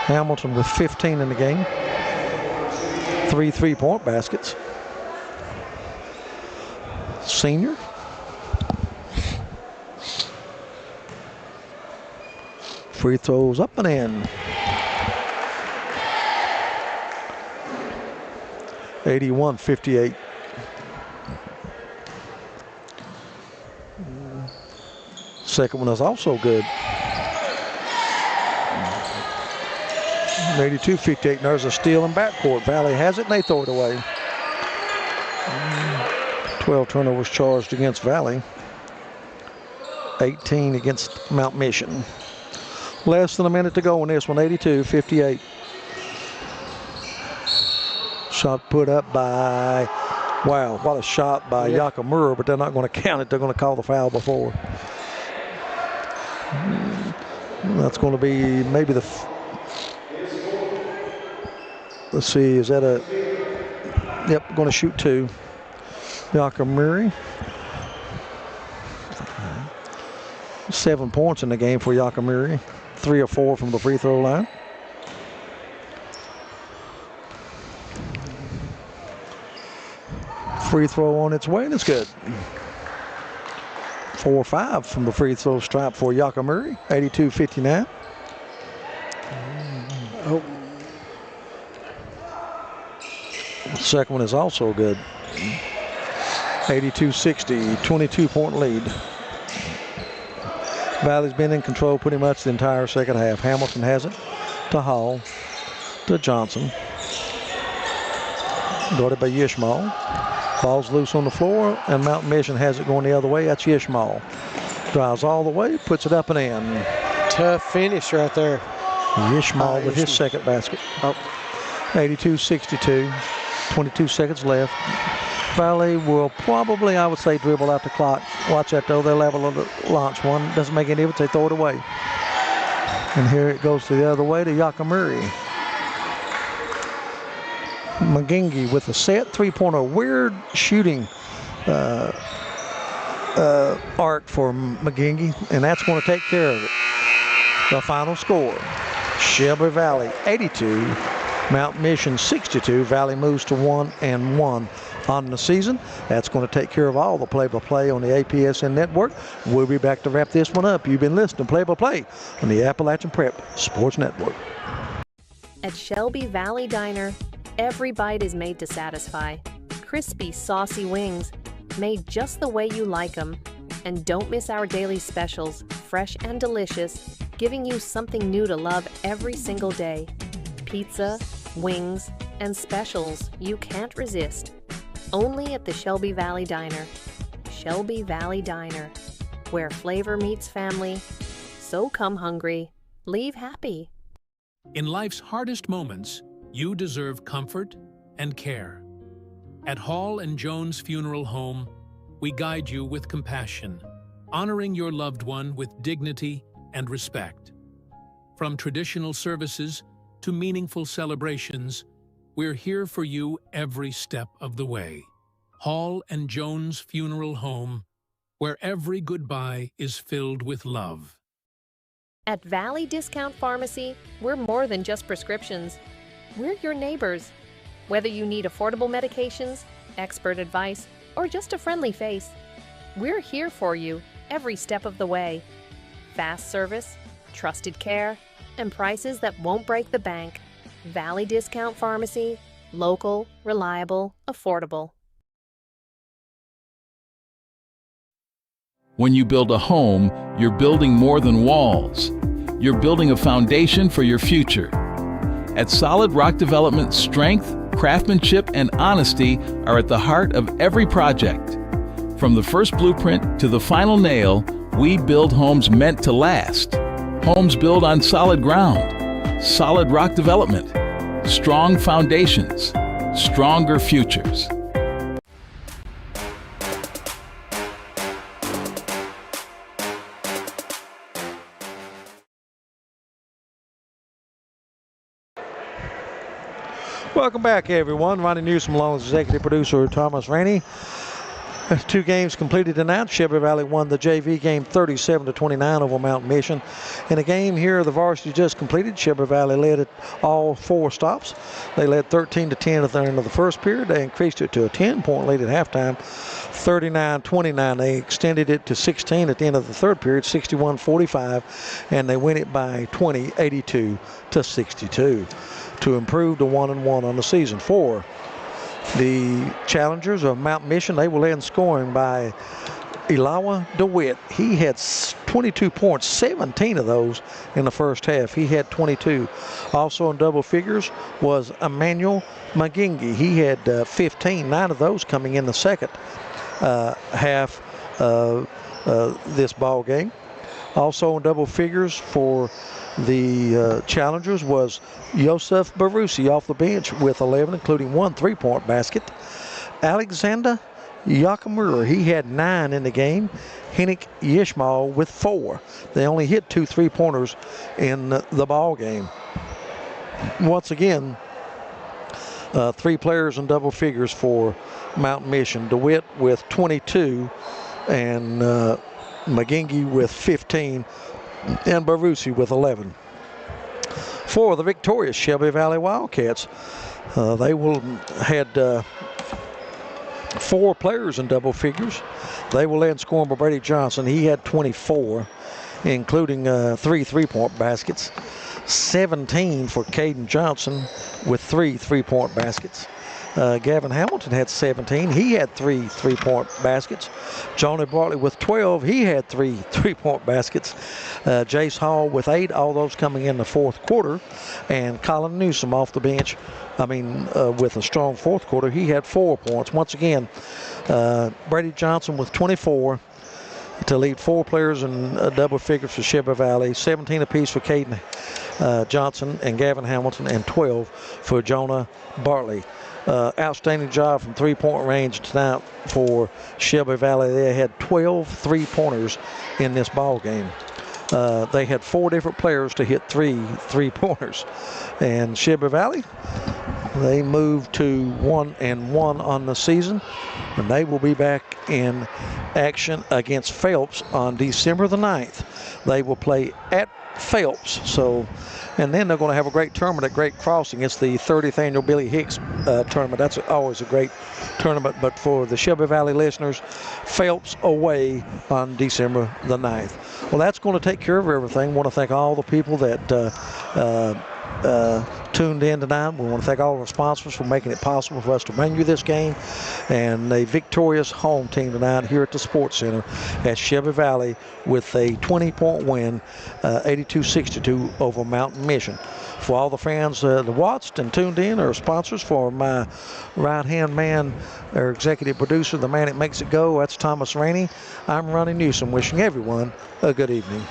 Hamilton with 15 in the game. 3 3-point baskets. Senior. Free throws up and in. 81-58. Second one is also good. 82-58. There's a steal in backcourt. Valley has it and they throw it away. 12 turnovers charged against Valley. 18 against Mount Mission. Less than a minute to go in this one. 82-58. Shot put up by, wow, what a shot by Yakamura, but they're not going to count it. They're going to call the foul before. That's going to be maybe the, let's see, is that a, yep, going to shoot two. Yakamura. 7 points in the game for Yakamura. 3 or 4 from the free throw line. Free throw on its way, and it's good. 4 or 5 from the free throw stripe for Yakamura. 82-59. Oh. The second one is also good. 82-60, 22-point lead. Valley's been in control pretty much the entire second half. Hamilton has it to Hall, to Johnson. Guarded by Yishmael. Ball's loose on the floor, and Mountain Mission has it going the other way. That's Yishmael. Drives all the way, puts it up and in. Tough finish right there. Yishmael with his second basket. 82-62, 22 seconds left. Valley will probably, I would say, dribble out the clock. Watch that though, they'll have a little launch one. Doesn't make any difference, they throw it away. And here it goes to the other way to Yakamura. McGingy with a set three-pointer. Weird shooting arc for McGingy, and that's going to take care of it. The final score, Shelby Valley 82, Mount Mission 62. Valley moves to 1-1 on the season. That's going to take care of all the play-by-play on the APSN network. We'll be back to wrap this one up. You've been listening to play-by-play on the Appalachian Prep Sports Network. At Shelby Valley Diner, every bite is made to satisfy. Crispy, saucy wings, made just the way you like them. And don't miss our daily specials, fresh and delicious, giving you something new to love every single day. Pizza, wings, and specials you can't resist. Only at the Shelby Valley Diner. Shelby Valley Diner, where flavor meets family. So come hungry, leave happy. In life's hardest moments, you deserve comfort and care. At Hall and Jones Funeral Home, we guide you with compassion, honoring your loved one with dignity and respect. From traditional services to meaningful celebrations, we're here for you every step of the way. Hall and Jones Funeral Home, where every goodbye is filled with love. At Valley Discount Pharmacy, we're more than just prescriptions. We're your neighbors. Whether you need affordable medications, expert advice, or just a friendly face, we're here for you every step of the way. Fast service, trusted care, and prices that won't break the bank. Valley Discount Pharmacy, local, reliable, affordable. When you build a home, you're building more than walls. You're building a foundation for your future. At Solid Rock Development, strength, craftsmanship, and honesty are at the heart of every project. From the first blueprint to the final nail, we build homes meant to last. Homes built on solid ground. Solid Rock Development. Strong foundations. Stronger futures. Welcome back, everyone. Ronnie Newsom along with executive producer Thomas Rainey. 2 games completed tonight. Shelby Valley won the JV game 37-29 over Mount Mission. In a game here, the varsity just completed. Shelby Valley led at all 4 stops. They led 13-10 at the end of the first period. They increased it to a 10-point lead at halftime, 39-29. They extended it to 16 at the end of the third period, 61-45, and they win it by 20, 82-62 to improve to 1-1 on the season. For the challengers of Mount Mission, they will end scoring by Ilawa DeWitt. He had 22 points, 17 of those in the first half. He had 22. Also in double figures was Emmanuel McGingy. He had 15, 9 of those coming in the second half of this ball game. Also in double figures for the challengers was Yosef Barusi off the bench with 11, including 1 3-point basket. Alexander Yakamura, he had 9 in the game. Henrik Yishmael with 4. They only hit 2 3-pointers in the ball game. Once again, 3 players in double figures for Mountain Mission. DeWitt with 22 and McGingy with 15 and Barusi with 11. For the victorious Shelby Valley Wildcats, they had 4 players in double figures. They will end scoring by Brady Johnson. He had 24, including 3 3-point baskets. 17 for Caden Johnson with 3 3-point baskets. Gavin Hamilton had 17. He had 3 3-point baskets. Johnny Bartley with 12. He had 3 3-point baskets. Jace Hall with 8. All those coming in the fourth quarter. And Colin Newsom off the bench. With a strong fourth quarter, he had 4 points. Once again, Brady Johnson with 24 to lead 4 players in double figures for Shelby Valley. 17 apiece for Caden Johnson and Gavin Hamilton, and 12 for Jonah Bartley. Outstanding job from 3-point range tonight for Shelby Valley. They had 12 3-pointers in this ball game. They had 4 different players to hit 3 3-pointers. And Shelby Valley, they moved to 1-1 on the season, and they will be back in action against Phelps on December the 9th. They will play at Phelps. And then they're going to have a great tournament at Great Crossing. It's the 30th annual Billy Hicks tournament. That's always a great tournament. But for the Shelby Valley listeners, Phelps away on December the 9th. Well, that's going to take care of everything. I want to thank all the people that tuned in tonight. We want to thank all of our sponsors for making it possible for us to bring you this game, and a victorious home team tonight here at the Sports Center at Shelby Valley with a 20-point win, 82-62 over Mountain Mission. For all the fans that watched and tuned in, our sponsors, for my right-hand man, our executive producer, the man that makes it go, that's Thomas Rainey. I'm Ronnie Newsom, wishing everyone a good evening.